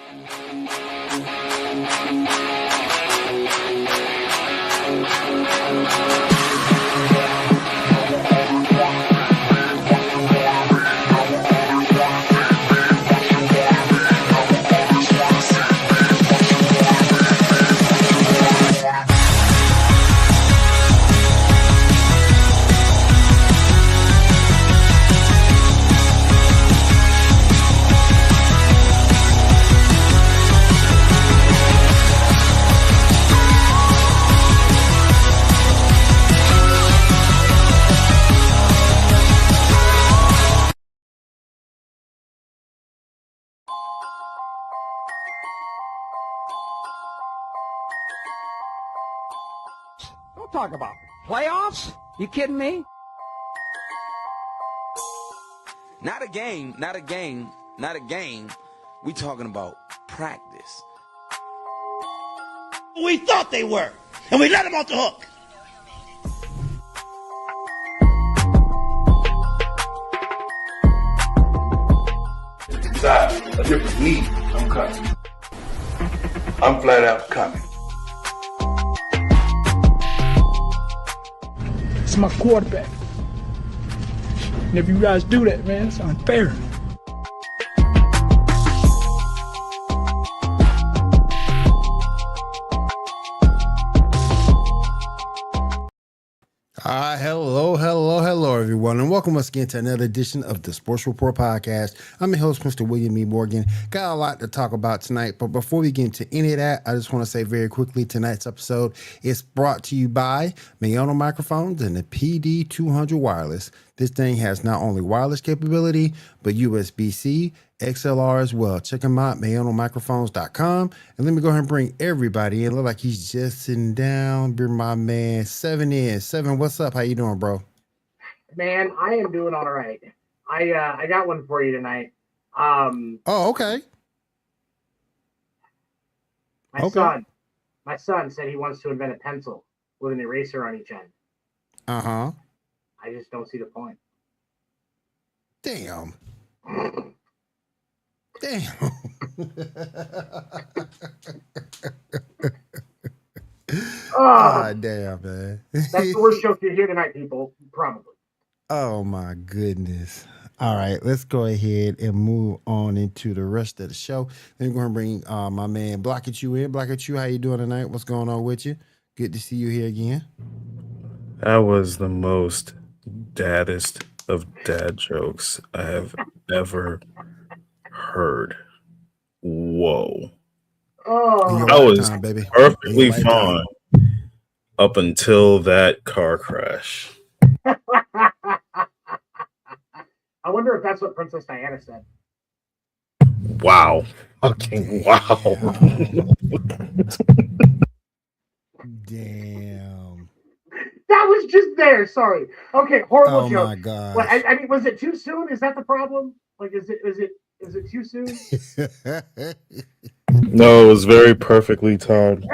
Don't talk about playoffs. You kidding me? Not a game, not a game, not a game. We talking about practice. We thought they were, and we let them off the hook. Decide a different league, I'm coming. I'm flat out coming. It's my quarterback. And if you guys do that, man, it's unfair. Hello, everyone, and welcome once again to another edition of the Sports Report Podcast. I'm your host, Mr. William E. Morgan. Got a lot to talk about tonight, but before we get into any of that, I just want to say very quickly, tonight's episode is brought to you by Mayono Microphones and the PD200 Wireless. This thing has not only wireless capability, but USB-C, XLR as well. Check them out, mayonomicrophones.com. And let me go ahead and bring everybody in. Look like he's just sitting down. Be my man, Seven in. Seven, what's up? How you doing, bro? Man, I am doing all right. I got one for you tonight. Okay. My son said he wants to invent a pencil with an eraser on each end. Uh-huh. I just don't see the point. Damn. Damn, man. That's the worst joke you hear tonight, people. Probably. Oh, my goodness. All right, let's go ahead and move on into the rest of the show. Then we're going to bring my man Block At You in. Block At You, how you doing tonight? What's going on with you? Good to see you here again. That was the most daddest of dad jokes I have ever heard. Whoa. Oh, I was baby. perfectly fine up until that car crash. I wonder if that's what Princess Diana said. Wow. Fucking wow. Damn. That was just there. Sorry. Okay, horrible joke. Oh my god. Well, I mean, was it too soon? Is that the problem? Like, is it too soon? No, it was very perfectly timed.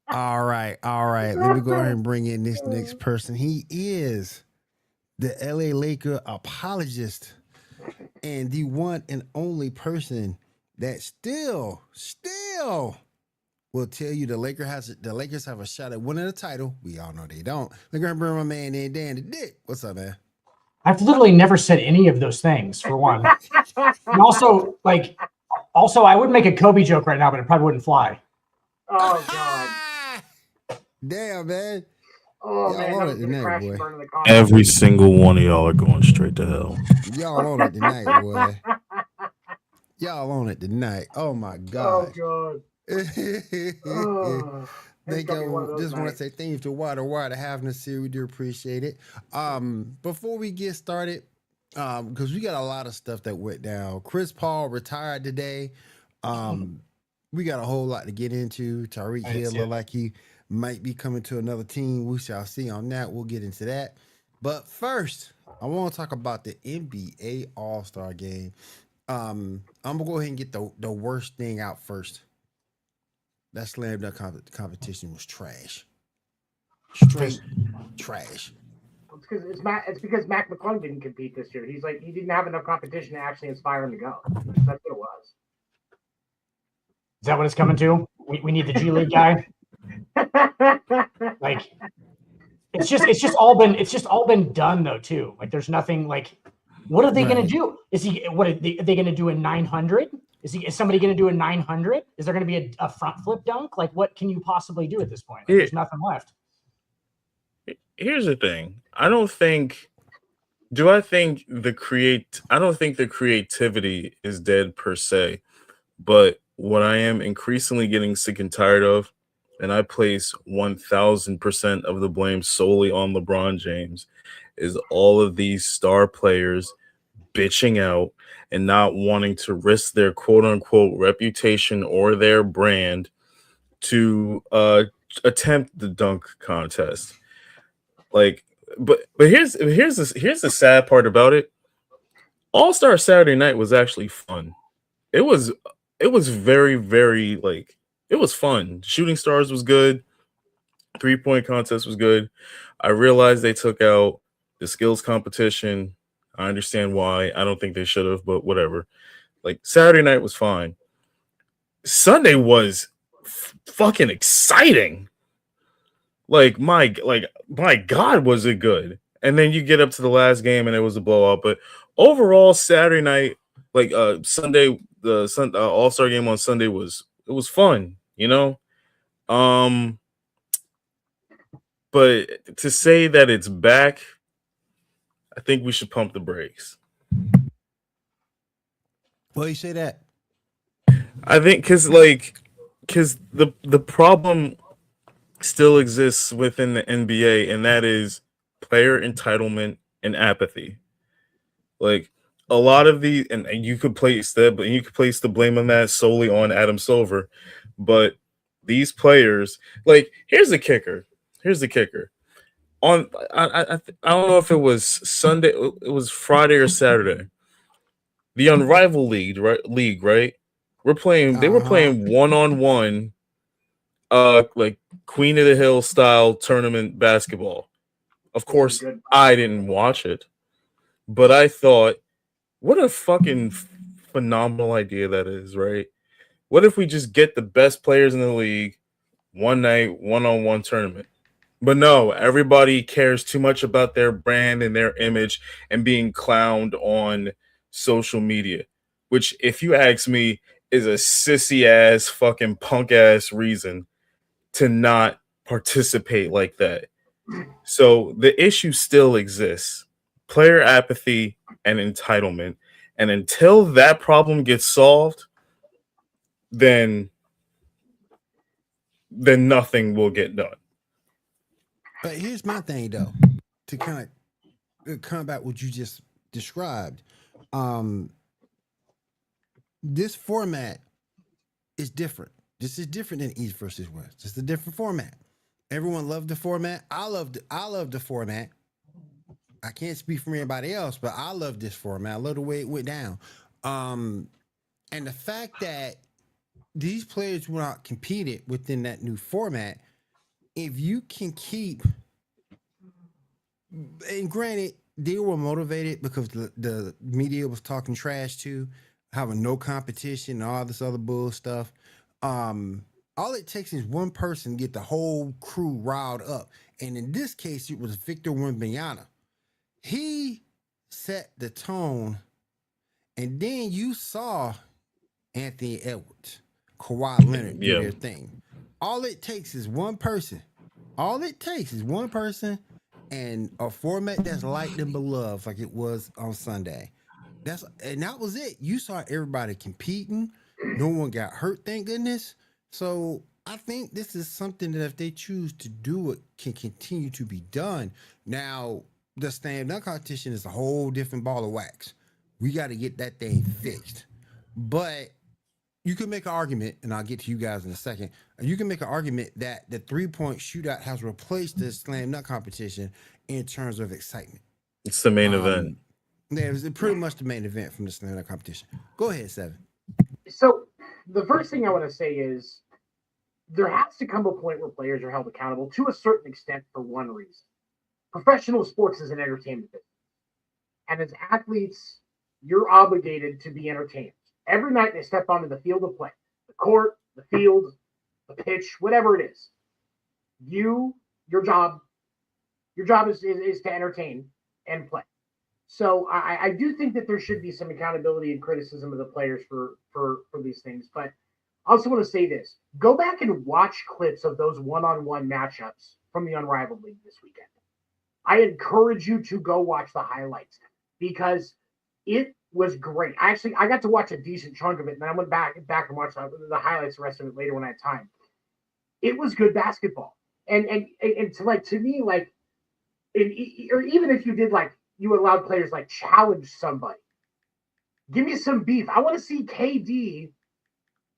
All right. Let me go ahead and bring in this next person. He is the LA Laker apologist and the one and only person that still will tell you the Lakers have a shot at winning the title. We all know they don't. They're gonna bring my man in, Dan the Dick. What's up, man? I've literally never said any of those things, for one. And also, I would make a Kobe joke right now, but it probably wouldn't fly. Oh god. Damn, man. Oh y'all man, on it tonight, boy. Every single one of y'all are going straight to hell. Y'all on it tonight, boy. Y'all on it tonight. Oh my god. Oh god. Thank you. Just want to say thank you to Water having us here. We do appreciate it. Before we get started, because we got a lot of stuff that went down. Chris Paul retired today. We got a whole lot to get into. Tyreek Hill looked like he might be coming to another team. We shall see on that. We'll get into that. But first, I want to talk about the NBA All-Star Game. I'm going to go ahead and get the worst thing out first. That slam dunk competition was trash. Straight trash. It's because Mac McClung didn't compete this year. He didn't have enough competition to actually inspire him to go. That's what it was. Is that what it's coming to? We need the G League guy. Like, it's just all been done though too. Like, there's nothing like. What are they going to do? What are they going to do a 900? Is somebody going to do a 900? Is there going to be a front flip dunk? Like, what can you possibly do at this point? Like, there's nothing left. Here's the thing. I don't think the creativity is dead per se, but what I am increasingly getting sick and tired of, and I place 1000% of the blame solely on LeBron James, is all of these star players bitching out and not wanting to risk their quote unquote reputation or their brand to attempt the dunk contest. Like, but here's the sad part about it. All-Star Saturday Night was actually fun. It was very, very, like, it was fun. Shooting Stars was good. 3-point contest was good. I realized they took out the skills competition. I understand why. I don't think they should have, but whatever. Like, Saturday night was fine. Sunday was fucking exciting. Like my God, was it good? And then you get up to the last game and it was a blowout. But overall, Saturday night, like Sunday, the All-Star game on Sunday was fun, you know. But to say that it's back, I think we should pump the brakes. Why you say that? I think because the problem still exists within the NBA, and that is player entitlement and apathy. Like, a lot of the, and you could place the blame on that solely on Adam Silver, but these players, like, here's the kicker. On I don't know if it was Sunday, it was Friday or Saturday. The Unrivaled League, right? They were playing 1-on-1, like Queen of the Hill style tournament basketball. Of course, I didn't watch it, but I thought, what a fucking phenomenal idea that is, right? What if we just get the best players in the league, one night, 1-on-1 tournament? But no, everybody cares too much about their brand and their image and being clowned on social media, which, if you ask me, is a sissy ass fucking punk ass reason to not participate like that. So the issue still exists. Player apathy and entitlement. And until that problem gets solved, then nothing will get done. But here's my thing, though, to kind of combat what you just described. This format is different. This is different than East versus West. It's a different format. Everyone loved the format. I love the format. I can't speak for anybody else, but I love this format. I love the way it went down. And the fact that these players were not competed within that new format, if you can keep, and granted, they were motivated because the media was talking trash too, having no competition and all this other bull stuff. All it takes is one person to get the whole crew riled up. And in this case, it was Victor Wembanyama. He set the tone, and then you saw Anthony Edwards, Kawhi Leonard do their thing. All it takes is one person. And a format that's liked and beloved like it was on Sunday. That was it. You saw everybody competing. No one got hurt, thank goodness. So I think this is something that if they choose to do it, can continue to be done. Now, the stand-up competition is a whole different ball of wax. We got to get that thing fixed. But you can make an argument, and I'll get to you guys in a second. You can make an argument that the 3-point shootout has replaced the slam dunk competition in terms of excitement. It's the main event. Yeah, it was pretty much the main event from the slam dunk competition. Go ahead, Seven. So the first thing I want to say is there has to come a point where players are held accountable to a certain extent for one reason. professional sports is an entertainment business. And as athletes, you're obligated to be entertained. Every night they step onto the field of play, the court, the field, the pitch, whatever it is. Your job is to entertain and play. So I do think that there should be some accountability and criticism of the players for these things. But I also want to say this. Go back and watch clips of those one-on-one matchups from the Unrivaled League this weekend. I encourage you to go watch the highlights because it was great. I got to watch a decent chunk of it, and then I went back and watched the highlights, the rest of it later when I had time. It was good basketball. And to me, or even if you did you allowed players challenge somebody. Give me some beef. I want to see KD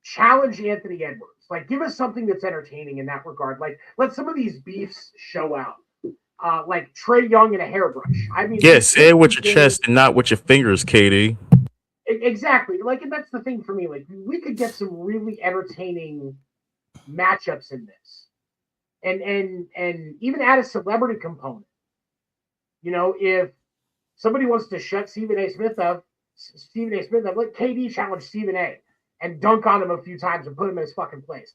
challenge Anthony Edwards. Give us something that's entertaining in that regard. Let some of these beefs show out. Like Trae Young and a hairbrush. I mean, say it with your chest and not with your fingers, KD. Exactly. And that's the thing for me. We could get some really entertaining matchups in this, and even add a celebrity component. If somebody wants to shut Stephen A. Smith up, let KD challenge Stephen A. and dunk on him a few times and put him in his fucking place.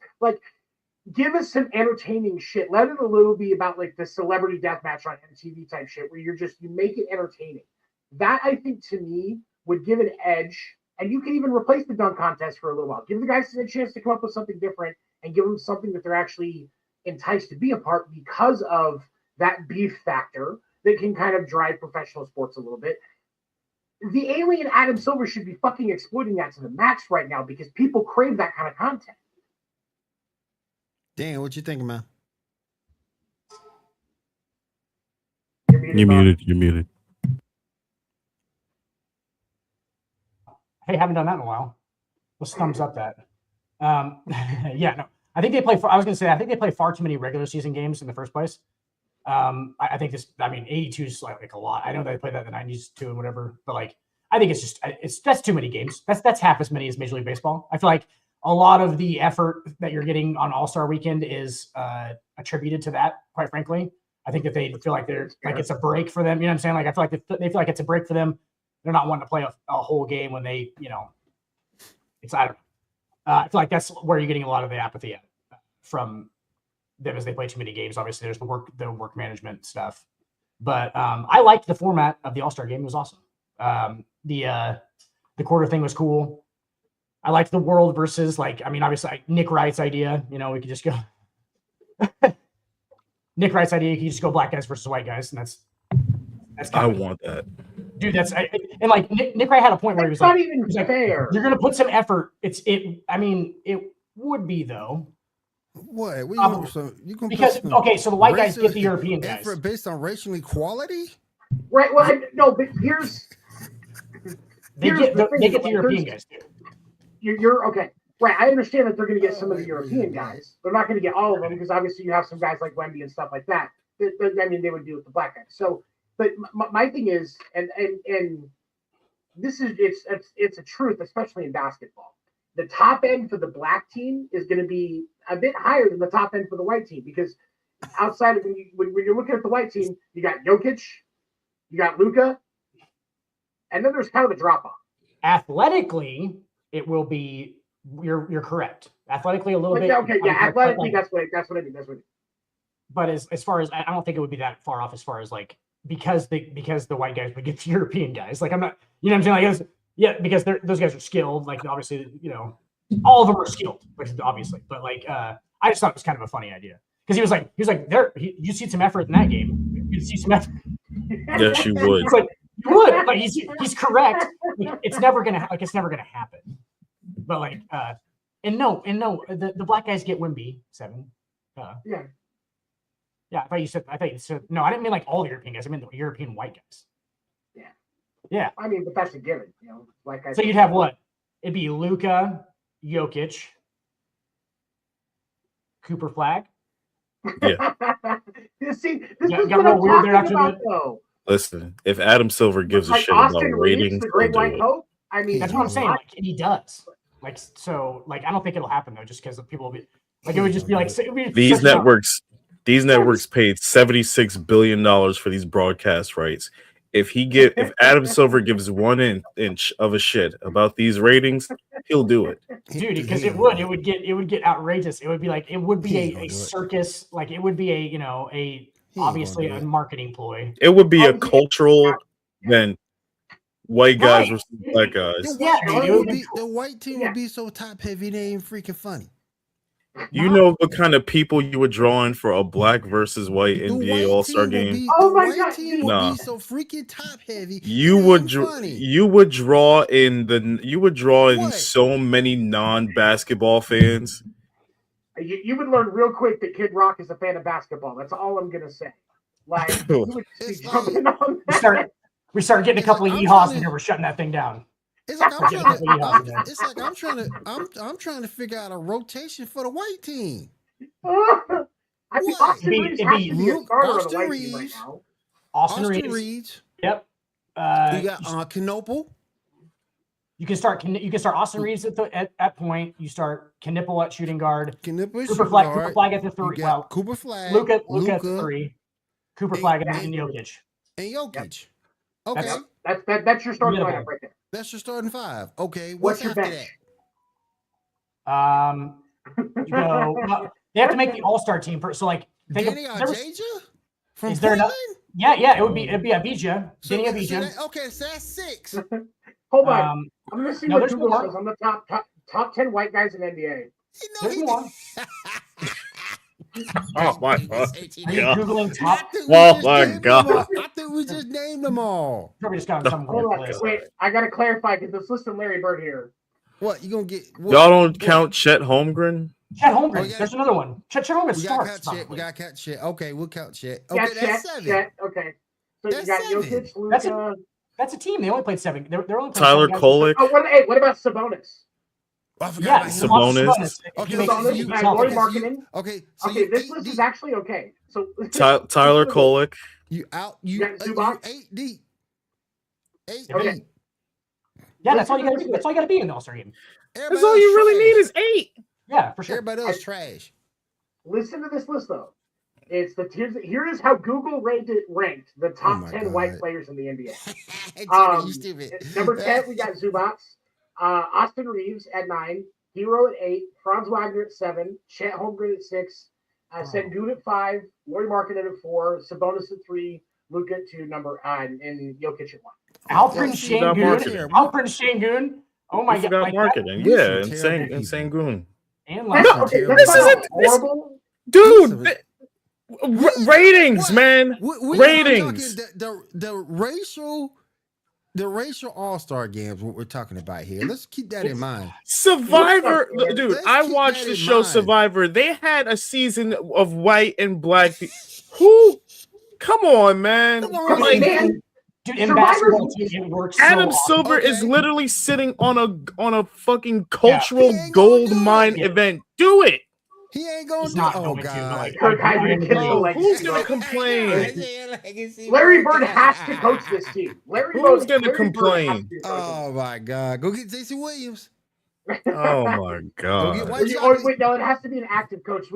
Give us some entertaining shit. Let it a little be about the celebrity death match on MTV type shit where you make it entertaining. That I think to me would give an edge, and you can even replace the dunk contest for a little while. Give the guys a chance to come up with something different and give them something that they're actually enticed to be a part because of that beef factor that can kind of drive professional sports a little bit. The alien Adam Silver should be fucking exploiting that to the max right now because people crave that kind of content. Dan, what you thinking, man? You're muted. Hey, haven't done that in a while. Let's thumbs up that. Yeah, no. I think they play. I think they play far too many regular season games in the first place. I think 82 is a lot. I know they played that in the 90s too and whatever, but I think that's too many games. That's half as many as Major League Baseball. I feel like a lot of the effort that you're getting on All-Star Weekend is attributed to that, quite frankly. I think that they feel like it's a break for them. You know what I'm saying? I feel like they feel like it's a break for them. They're not wanting to play a whole game when they, it's, I don't know. I feel like that's where you're getting a lot of the apathy from them as they play too many games. Obviously, there's the work management stuff. But I liked the format of the All-Star game. It was awesome. The quarter thing was cool. I liked the world versus obviously Nick Wright's idea. We could just go Nick Wright's idea. You could just go black guys versus white guys, and that's I want that, dude. Nick Wright had a point where he was not even fair. You're gonna put some effort. It would be though. What? So the white guys get the European guys effort based on racial equality, right? Well, no, but they get the European guys too. You're okay, right? I understand that they're going to get some of the European guys. They're not going to get all of them because obviously you have some guys like Wemby and stuff like that. They would deal with the black guys. So, but my thing is, and this is it's a truth, especially in basketball. The top end for the black team is going to be a bit higher than the top end for the white team because outside of when you're looking at the white team, you got Jokic, you got Luka, and then there's kind of a drop off. Athletically, it will be. You're correct. Athletically, a little bit. Okay, yeah. Athletically, that's what I mean. But as far as I don't think it would be that far off as far as because the white guys would get the European guys. I'm not. You know what I'm saying? Yeah, because those guys are skilled. Obviously, all of them are skilled, obviously. But I just thought it was kind of a funny idea because he was like, you see some effort in that game. You see some effort. Yes, you would. You would, but he's correct. It's never gonna happen. But the black guys get Wemby 7. Yeah. Yeah, I thought you said no. I didn't mean all the European guys. I mean the European white guys. Yeah. Yeah. I mean, but that's a given, Like so you'd have what? It'd be Luka, Jokic, Cooper Flag. Yeah. See, this is what I'm talking about, though. Listen, if Adam Silver gives a shit about ratings, the Great White Hope. I mean, that's what I'm saying. And he does. I don't think it'll happen though, just because people will be it would just be these networks. These networks paid $76 billion for these broadcast rights. If Adam Silver gives 1 inch of a shit about these ratings, he'll do it. Dude, because it would get outrageous. It would be like, it would be a circus. Like, it would be obviously a marketing ploy. It would be a cultural event. White guys versus black guys. The white team would be so top heavy, they ain't freaking funny. You know what kind of people you would draw in for a black versus white NBA All-Star game? Oh my god, team would be so freaking top heavy. You would draw in so many non-basketball fans. You would learn real quick that Kid Rock is a fan of basketball. That's all I'm gonna say. Like, you would be jumping on that. We started getting a couple of yeehaws and we're shutting that thing down. It's like I'm trying to figure out a rotation for the white team. I think Austin Reeves has to be a starter on the white team right now. Austin Reeves. Yep. You got Knopel. You can start Austin Reeves at point. You start Knipple at shooting guard. Cooper Flag at the 3. Well, Cooper Flag. Luka at the 3. Cooper Flag and Jokic. And Jokic. Yep. Okay. That's your starting lineup right there. That's your starting 5. Okay. What's your bench? You go. Well, they have to make the All-Star team first. So, like, Danny Arjaja from is there Portland? Yeah. It'd be Abija. Danny Abija. Okay, so that's 6. Hold on. I'm gonna see what Google says on the top 10 white guys in NBA. There's more. Oh my god! Googling top. Oh my god! I think we just named them all. Probably just got some. Wait, I gotta clarify because let's listen Larry Bird here. What you gonna get? Y'all don't count Chet Holmgren? Chet Holmgren. There's another one. Chet Holmgren starts. We got count Chet. Okay, we'll count Chet. Okay, that's Chet, 7. Chet. Okay, so that's you got 7. Jokic, Luka. That's a team. They only played 7. They're only playing Tyler Kolek. Oh, what about Sabonis? I forgot about Sabonis. Okay, this list is actually okay. So Tyler Kolek. You got 8 deep. 8 Okay. deep. Yeah, that's all you got to do. That's all you got to be in the All-Star game. That's all you really need is 8. Yeah, for sure. Everybody else trash. Listen to this list though. It's the tiers. Here is how Google ranked the top 10 white players in the NBA. Number 10, we got Zubats. Austin Reeves at 9, Hero at 8, Franz Wagner at 7, Chet Holmgren at 6, Sengun at 5, Lauri Markkanen at 4, Sabonis at 3, Luka at 2, and Jokic at 1. Alfred Şengün. Oh my god! Like marketing, yeah, and Sengun. And this isn't horrible, dude. Ratings, man. Ratings. The racial all-star games, what we're talking about here. Let's keep that in mind. Survivor, dude. I watched the show Survivor. They had a season of white and black people. Who? Come on, man. Dude, in basketball, it works. Adam Silver is literally sitting on a fucking cultural gold mine event. Do it. He ain't gonna do. Oh god. Who's gonna complain? Larry Bird has to coach this team. Who's gonna complain? Oh my god. Go get Jason Williams. Oh my god. Wait, no, it has to be an active coach.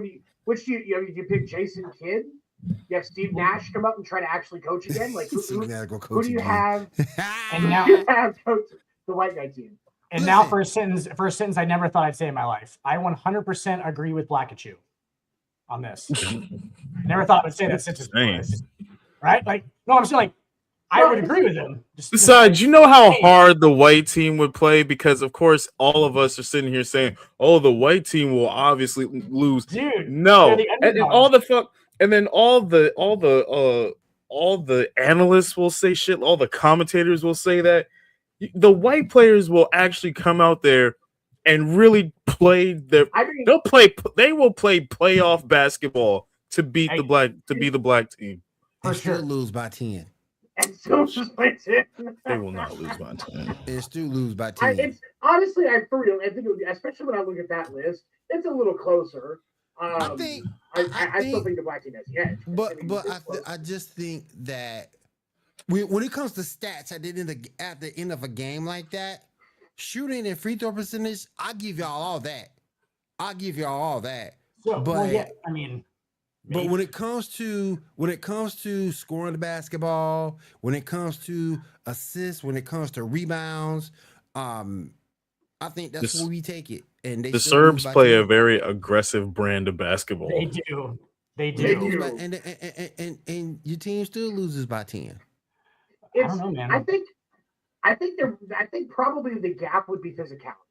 Which do you pick Jason Kidd? You have Steve Nash come up and try to actually coach again. Like who do you have? And now you have coach the white guy team. And now for a sentence I never thought I'd say in my life. I 100% agree with Blackachew on this. Never thought I would say that sentence. Right? Like, no, I'm saying like I would agree with him. Besides, you know how hard the white team would play because, of course, all of us are sitting here saying, "Oh, the white team will obviously lose." Dude, no, and all the analysts will say shit. All the commentators will say that. The white players will actually come out there and really play their. They will play playoff basketball to beat the black team. And still lose by 10. And still just play 10. They will not lose by 10. And still lose by 10. Honestly, for real, I think it would be, especially when I look at that list, it's a little closer. I still think the black team has the edge. But I just think that. When it comes to stats at the end of a game like that, shooting and free throw percentage, I'll give y'all all that. So, but I mean, But when it comes to scoring the basketball, when it comes to assists, when it comes to rebounds, I think that's where we take it. And the Serbs play a very aggressive brand of basketball. They do. They They do. do. And your team still loses by 10. I don't know, man. I think probably the gap would be physicality.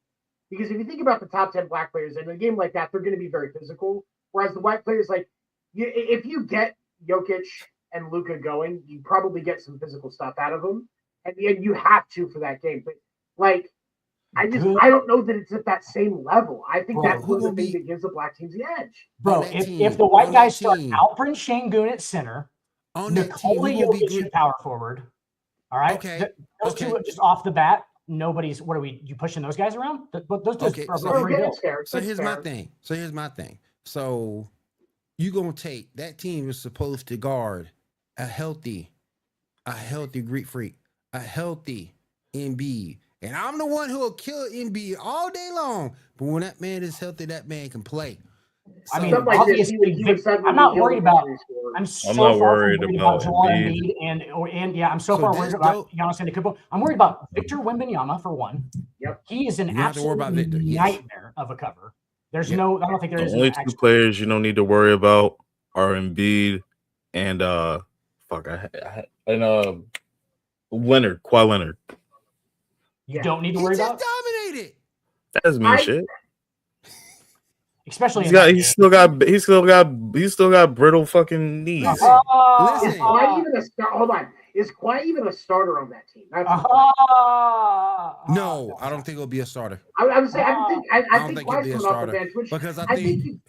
Because if you think about the top 10 black players in a game like that, they're going to be very physical. Whereas the white players, like, if you get Jokic and Luka going, you probably get some physical stuff out of them. And you have to for that game. But, like, I don't know that it's at that same level. I think that's one of the things that gives the black teams the edge. Bro, if the white guys start Alperen Şengün at center, Nikola Jokic at power forward, all right? Okay. Those two just off the bat, nobody's. What are you pushing those guys around? Those Okay. So here's my thing. So you're gonna take that team is supposed to guard a healthy Greek freak, a healthy Embiid. And I'm the one who will kill Embiid all day long. But when that man is healthy, that man can play. So, I mean, obviously, I'm not worried about. I'm not worried about Joel Embiid and I'm so far worried about Giannis Antetokounmpo. I'm worried about Victor Wembanyama for one. Yep, he is an absolute nightmare of a cover. There's no. I don't think there is. The only two players you don't need to worry about are Embiid and Leonard, Kawhi Leonard. You don't need to worry about. Dominated. That doesn't mean shit. Especially he's still got brittle fucking knees. Listen, is Kawhi even a star? Hold on. Is Kawhi even a starter on that team? No, I don't think it'll be a starter. I would say I think Kawhi's coming off the bench, because I think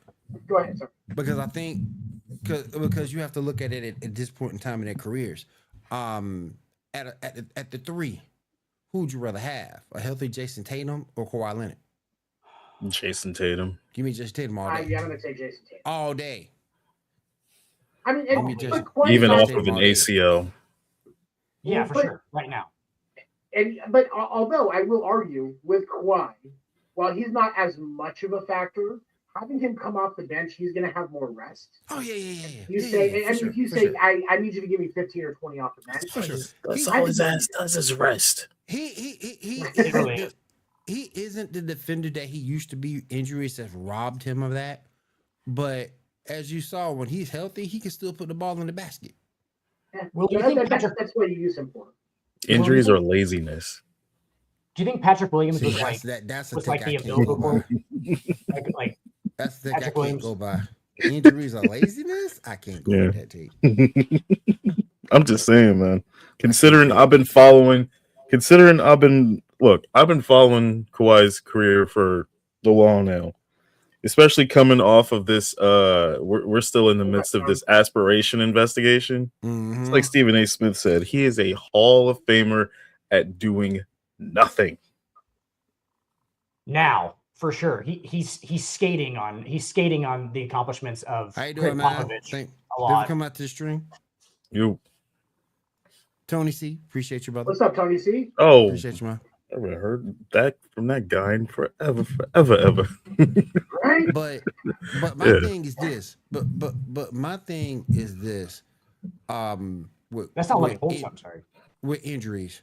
go ahead, sir. Because I think because you have to look at it at this point in time in their careers. At the three. Who would you rather have? A healthy Jason Tatum or Kawhi Leonard? Jason Tatum. Give me Jason Tatum all day. Yeah, I'm going to say Jason Tatum. All day. I mean, even off of an ACL. Yeah, for sure. Right now. But although I will argue with Kawhi, while he's not as much of a factor, having him come off the bench, he's going to have more rest. Oh, yeah. If you say, I need you to give me 15 or 20 off the bench. For sure. That's all his ass does is rest. He isn't the defender that he used to be. Injuries have robbed him of that. But as you saw, when he's healthy, he can still put the ball in the basket. Yeah. Well, that's what you use him for. Injuries or laziness. Do you think Patrick Williams was like the ability like that's the thing I can't go by. Injuries or laziness? I can't go with that tape. I'm just saying, man. I've been following Kawhi's career for the long now. Especially coming off of this, we're still in the midst of this aspiration investigation. Mm-hmm. It's like Stephen A. Smith said, he is a Hall of Famer at doing nothing. Now, for sure, he's skating on the accomplishments of How you doing, man? Thank you. Come out to the stream. You, Tony C. Appreciate you, brother. What's up, Tony C? Oh, appreciate you, man. I haven't heard that from that guy in forever. Right? But my thing is this. But my thing is this. That's not like wholesome. I'm sorry. With injuries,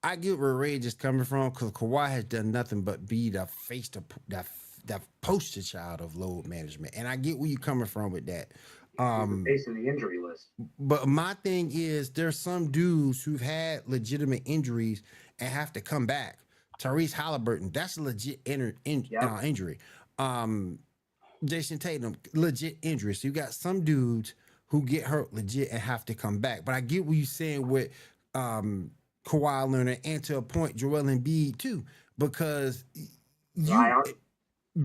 I get where Rage is coming from because Kawhi has done nothing but be the face to that poster child of load management, and I get where you're coming from with that. Facing the injury list. But my thing is, there's some dudes who've had legitimate injuries and have to come back. Tyrese Halliburton, that's a legit injury. Jason Tatum, legit injury. So you got some dudes who get hurt legit and have to come back. But I get what you're saying with Kawhi Leonard and to a point Joel Embiid too, because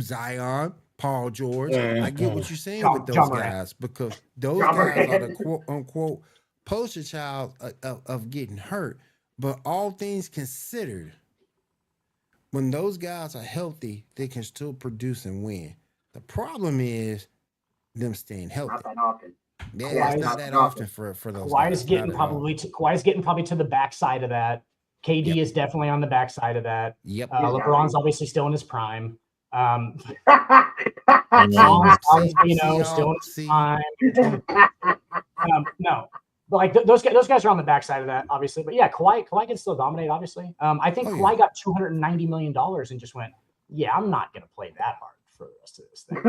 Zion, Paul George. I get what you're saying with those guys because those guys are the quote unquote poster child of getting hurt. But all things considered, when those guys are healthy, they can still produce and win. The problem is them staying healthy. Not that often. Yeah, it's not that often for those Kawhi's guys. Kawhi's getting probably to the backside of that. KD is definitely on the backside of that. Yep. LeBron's obviously still in his prime. Obviously, still in his time. No, but like those guys are on the backside of that, obviously. But yeah, Kawhi can still dominate, obviously. I think Kawhi got $290 million and just went, yeah, I'm not gonna play that hard for the rest of this thing.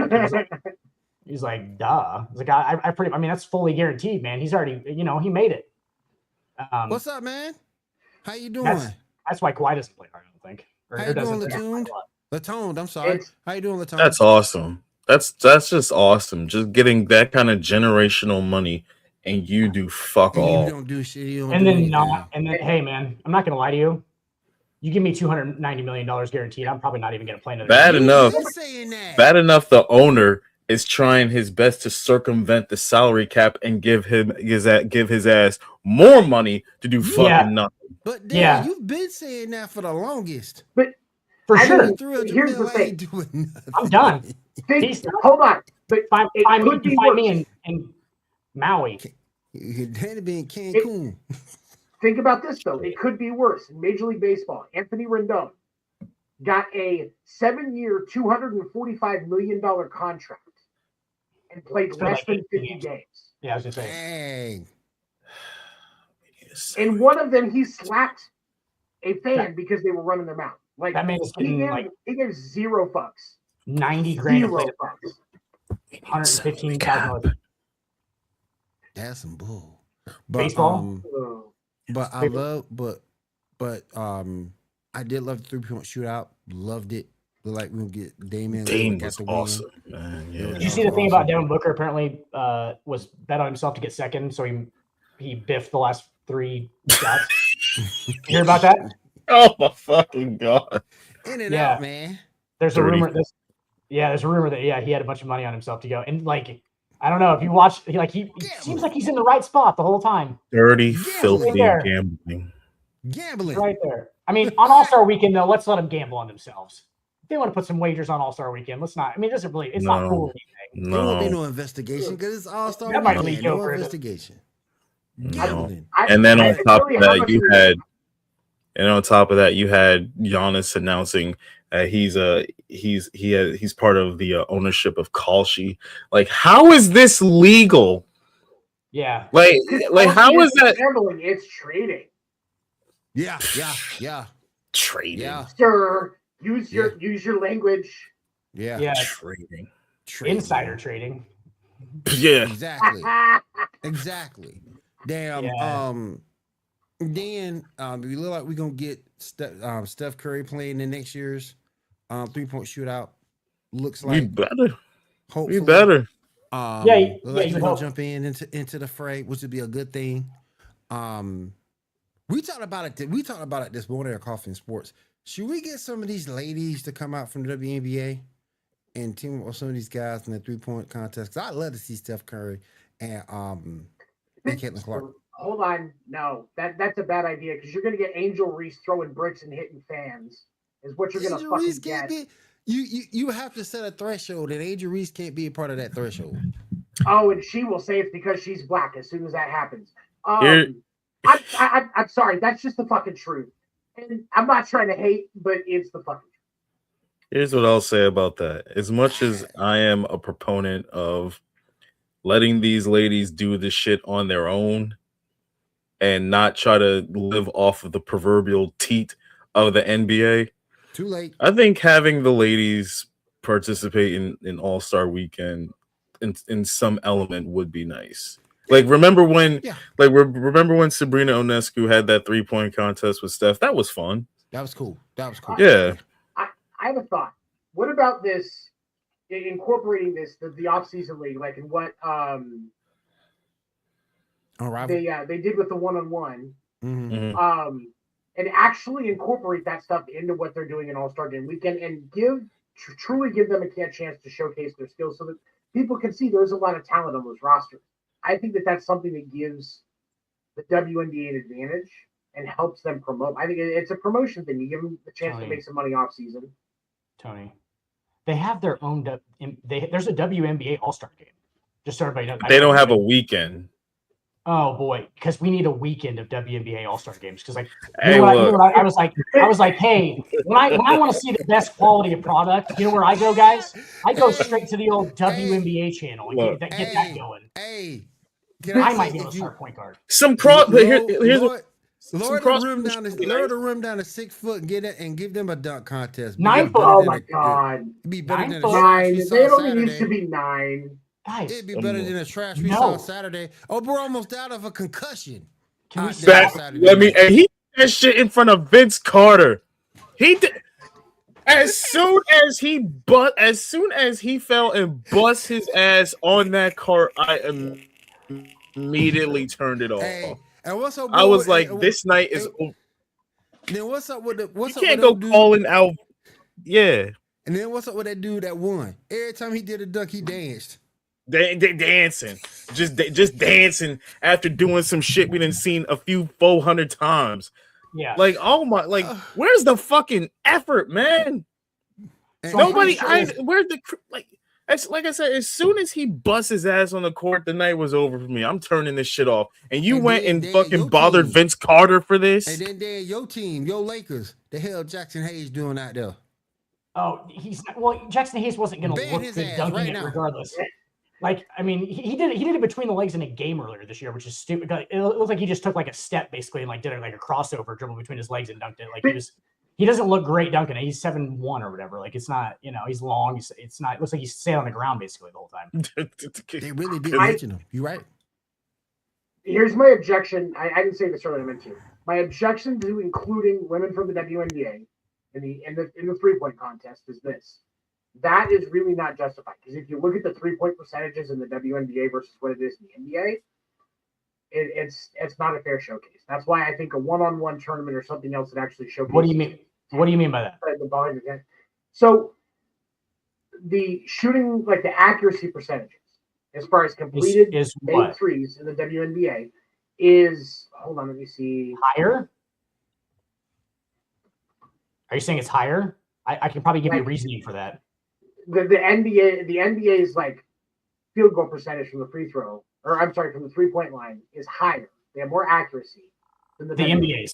He's like, duh. He's like, I mean, that's fully guaranteed, man. He's already, he made it. What's up, man? How you doing? That's why Kawhi doesn't play hard, I don't think. How you doing, Latoned? Latoned, I'm sorry. How you doing, Latoned? That's awesome. That's just awesome. Just getting that kind of generational money, and you do fuck all. You don't do shit. You don't and do then anything. not. And then, hey, man, I'm not gonna lie to you. You give me $290 million guaranteed, I'm probably not even gonna play another. Bad enough. The owner is trying his best to circumvent the salary cap and give his ass more money to do fucking nothing. But Dan, you've been saying that for the longest. But for sure, here's the thing. I'm done. Hold on. But find me in Maui. Danny be in Cancun. Think about this though. It could be worse. In Major League Baseball, Anthony Rendon got a 7-year, $245 million contract and played less than 50 games. Yeah, I was just saying. In one of them, he slapped a fan because they were running their mouth. Like that man is getting he gave zero fucks. $90,000. Zero fucks. $115,000. That's some bull. But, baseball. But I love, but I did love the 3-point shootout. Loved it. Like we'll get Damian. Dame was awesome, man. Yeah. Did you see the thing about Devin Booker? Apparently, was bet on himself to get second, so he biffed the last 3 shots. You hear about that? Oh my fucking god! In and out, man. There's a rumor. There's a rumor that he had a bunch of money on himself to go, and like I don't know if you watch, he seems like he's in the right spot the whole time. Dirty, filthy gambling. Gambling right there. I mean, on All-Star Weekend though, let's let them gamble on themselves. If they want to put some wagers on All-Star Weekend, let's not. I mean, it's not cool or anything. There won't be no investigation because it's All-Star Weekend. Might be no investigation. Gambling. And then on top of that, you had Giannis announcing he's part of the ownership of Kalshi. Like, how is this legal? Yeah. Like how is that gambling? It's trading. Yeah. Trading. Yeah. Sir, use your language. Yeah. Trading. Insider trading. Yeah. Exactly. Damn. Yeah. Then we look like we're gonna get Steph Curry playing in next year's 3-point shootout. Looks like we better. Hopefully, we better. Like we're gonna jump into the fray, which would be a good thing. We talked about it this morning at Coffee and Sports. Should we get some of these ladies to come out from the WNBA and team up with some of these guys in the 3-point contest? Because I'd love to see Steph Curry and Caitlin Clark. Hold on, no, that's a bad idea because you're going to get Angel Reese throwing bricks and hitting fans. Is what you're going to fucking get. You have to set a threshold, and Angel Reese can't be a part of that threshold. Oh, and she will say it's because she's black as soon as that happens. I'm sorry, that's just the fucking truth. And I'm not trying to hate, but it's the fucking truth. Here's what I'll say about that. As much as I am a proponent of letting these ladies do this shit on their own and not try to live off of the proverbial teat of the NBA. Too late. I think having the ladies participate in All-Star Weekend in some element would be nice. Like remember when Sabrina Ionescu had that 3-point contest with Steph? That was fun. That was cool. Yeah. I have a thought. What about this incorporating the off-season league, like in what they did with the one-on-one, and actually incorporate that stuff into what they're doing in All-Star Game Weekend and truly give them a chance to showcase their skills so that people can see there's a lot of talent on those rosters. I think that's something that gives the WNBA an advantage and helps them promote. I think it's a promotion thing. You give them the chance to make some money off season. Tony, they have their own. There's a WNBA All-Star Game. Just so everybody knows. They don't have a weekend. Oh boy, because we need a weekend of WNBA All-Star games. Because like, Hey, I was like, hey, when I want to see the best quality of product, you know where I go, guys? I go straight to the old WNBA channel and get that going. Hey, I might be able to start point guard. Some Lower the rim down to 6 foot and get it and give them a dunk contest. 9 foot. Oh my god. It'd be better than 9. It only needs to be 9. Guys, it'd be better than the trash we saw Saturday. Oh, we're almost out of a concussion. Can we let me? And he did that shit in front of Vince Carter. He did. As soon as he fell and bust his ass on that cart, I immediately turned it off. Hey, and what's up? I was like, this night is over. Then what's up with the? What's you up can't with go calling out. Yeah. And then what's up with that dude that won? Every time he did a dunk, he danced. They dancing, just dancing after doing some shit we didn't seen a few 400 times. Yeah, like oh my, like where's the fucking effort, man? Nobody. Where's the like? Like I said, as soon as he busts his ass on the court, the night was over for me. I'm turning this shit off. And you went and fucking bothered Vince Carter for this. And then your team, your Lakers, the hell Jackson Hayes doing out there? Oh, he's not, well. Jackson Hayes wasn't going to look good dunking it regardless. Like, I mean, he did it between the legs in a game earlier this year, which is stupid. It looked like he just took like a step basically and like did it like a crossover dribble between his legs and dunked it. Like he doesn't look great dunking it. He's 7'1" or whatever. Like it's not, he's long. It's not. It looks like he's staying on the ground basically the whole time. They really did mention him. You're right. Here's my objection. I didn't say this earlier. I meant to. My objection to including women from the WNBA in the 3-point contest is this. That is really not justified because if you look at the 3-point percentages in the WNBA versus what it is in the NBA, it's not a fair showcase. That's why I think a one-on-one tournament or something else that actually showcases. What do you mean? What do you mean by that? So the shooting, like the accuracy percentages, as far as completed made threes in the WNBA, is hold on, let me see. Higher? Are you saying it's higher? I can probably give you reasoning for that. The NBA is like field goal percentage from the free throw, or I'm sorry, from the 3-point line is higher. They have more accuracy than the NBA's.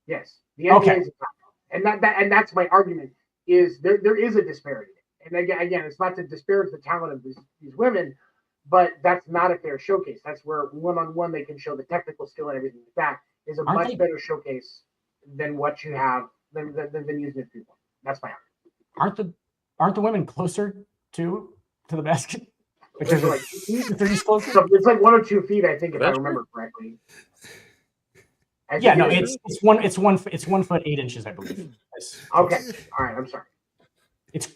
Yes, the NBA's is higher. And that's my argument. Is there is a disparity, and again, it's not to disparage the talent of these women, but that's not a fair showcase. That's where one-on-one they can show the technical skill and everything like that is a much better showcase than what you have than using it 3-point. That's my argument. Aren't the women closer to the basket? Like they're like closer? So it's like 1 or 2 feet, I think, if I remember correctly. It's 1 foot 8 inches, I believe. Okay, all right. I'm sorry.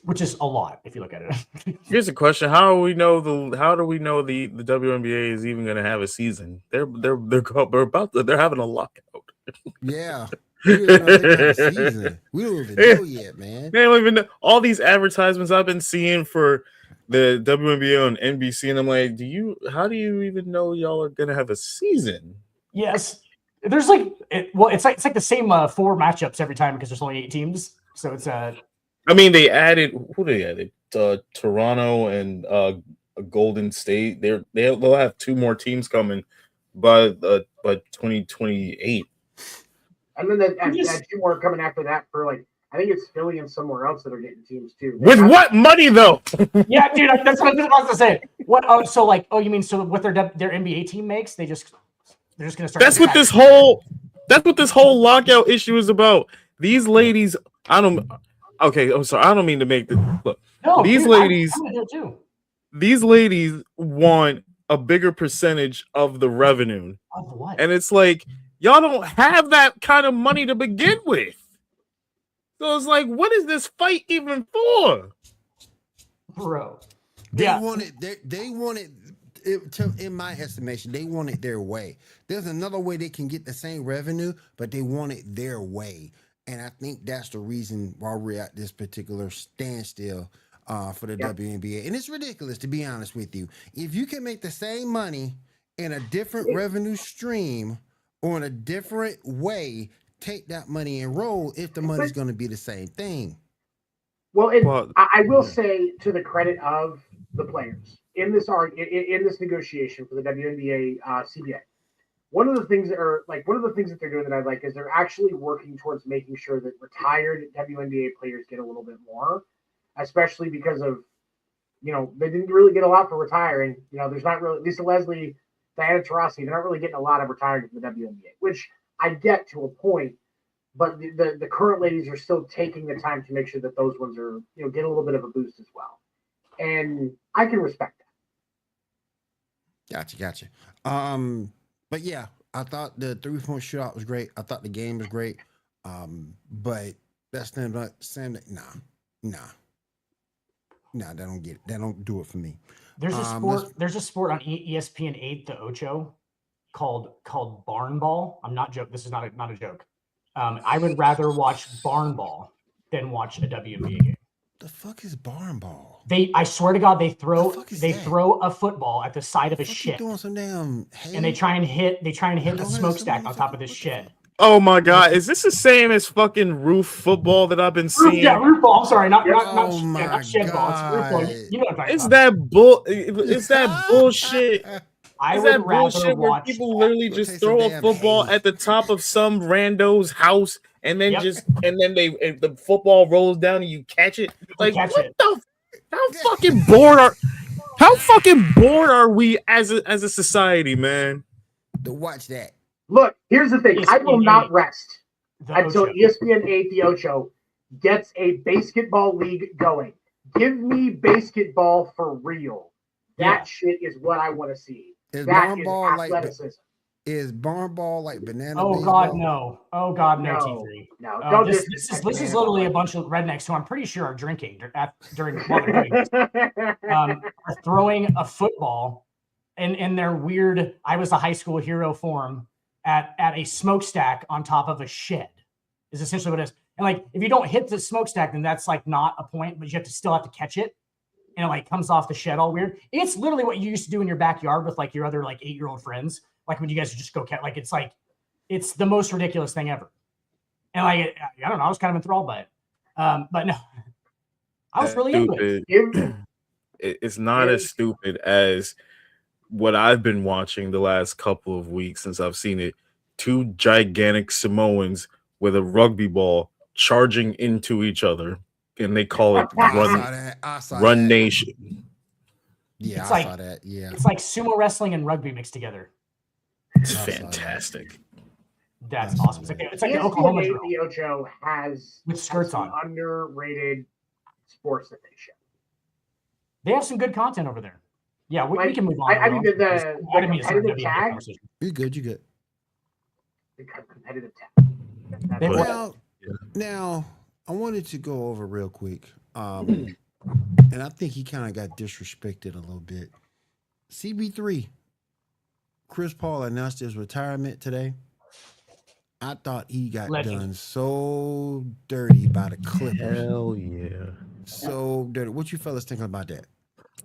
Which is a lot if you look at it. Here's a question: How do we know the WNBA is even going to have a season? They're having a lockout. Yeah. We don't even know yet, man. They don't even know all these advertisements I've been seeing for the WNBA on NBC, and I'm like, how do you even know y'all are gonna have a season? Yes, there's it's like the same 4 matchups every time because there's only 8 teams, so it's I mean, they added Toronto and Golden State. They'll have 2 more teams coming by 2028. And then and 2 more coming after that for like I think it's Philly and somewhere else that are getting teams too. With what money though? Yeah, dude, that's what I was about to say. What? Oh, so like, you mean so what their NBA team makes? They're just gonna start. That's what this whole lockout issue is about. These ladies, okay, I'm sorry, I don't mean to make this. Look, no, these dude, these ladies want a bigger percentage of the revenue. Of what? And it's like, y'all don't have that kind of money to begin with. So it's like, what is this fight even for? Bro. They wanted in my estimation, they want it their way. There's another way they can get the same revenue, but they want it their way. And I think that's the reason why we're at this particular standstill for the WNBA. And it's ridiculous, to be honest with you. If you can make the same money in a different revenue stream or in a different way, take that money and roll if the money's going to be the same thing. Well, I will say to the credit of the players, in this negotiation for the WNBA CBA, one of the things that they're doing that I like is they're actually working towards making sure that retired WNBA players get a little bit more, especially because of, they didn't really get a lot for retiring. There's not really Lisa Leslie, Diana Taurasi, they're not really getting a lot of retiring from the WNBA, which I get to a point, but the current ladies are still taking the time to make sure that those ones are, get a little bit of a boost as well. And I can respect Gotcha. But yeah, I thought the 3-point shootout was great. I thought the game was great. But that's not Sam. Nah, they don't get it. They don't do it for me. There's a sport. There's a sport on ESPN 8, the Ocho, called barn ball. I'm not joking. This is not a joke. I would rather watch barn ball than watch a WNBA game. The fuck is barn ball? I swear to God, they throw a football at the side of a shed. Doing some damn and they try and hit a smokestack on top of this shed. Oh my God, is this the same as fucking roof football that I've been seeing? Roof ball. I'm sorry, not shed ball. It's roof ball. You know what I'm talking about. Is that bullshit? I Is would that bullshit where watch people literally just throw a football at the top of some rando's house and then the football rolls down and you catch it? Like, how fucking bored are we as a society, man? To watch that. Look, here's the thing. ESPN I will not rest until Ocho. ESPN 8, the Ocho, gets a basketball league going. Give me basketball for real. That shit is what I want to see. Is that barn is ball athleticism. Is barn ball like banana? Oh baseball? God, no! Oh God, no! T3. No, this is literally a bunch of rednecks who I'm pretty sure are drinking during while they're doing this. Are throwing a football in their weird "I was a high school hero" form at a smokestack on top of a shed. Is essentially what it is. And like, if you don't hit the smokestack, then that's like not a point, but you still have to catch it. And it like comes off the shed all weird. It's literally what you used to do in your backyard with like your other like 8-year-old friends. Like when you guys would just go catch, like it's the most ridiculous thing ever. And like, I don't know, I was kind of enthralled by it. But no, I was really into it. It's not as stupid as what I've been watching the last couple of weeks since I've seen it. 2 gigantic Samoans with a rugby ball charging into each other. And they call it Run Nation. Yeah, I saw that. Yeah, it's like sumo wrestling and rugby mixed together. It's fantastic. That's awesome. It's like the Oklahoma drill. The Ocho has with skirts on. Underrated sports that they show. They have some good content over there. Yeah, we can move on. I mean, the competitive tag. You good? The competitive tag. Now, I wanted to go over real quick, and I think he kind of got disrespected a little bit. CB3, Chris Paul announced his retirement today. I thought he got done so dirty by the Clippers. Hell yeah. So dirty. What you fellas thinking about that?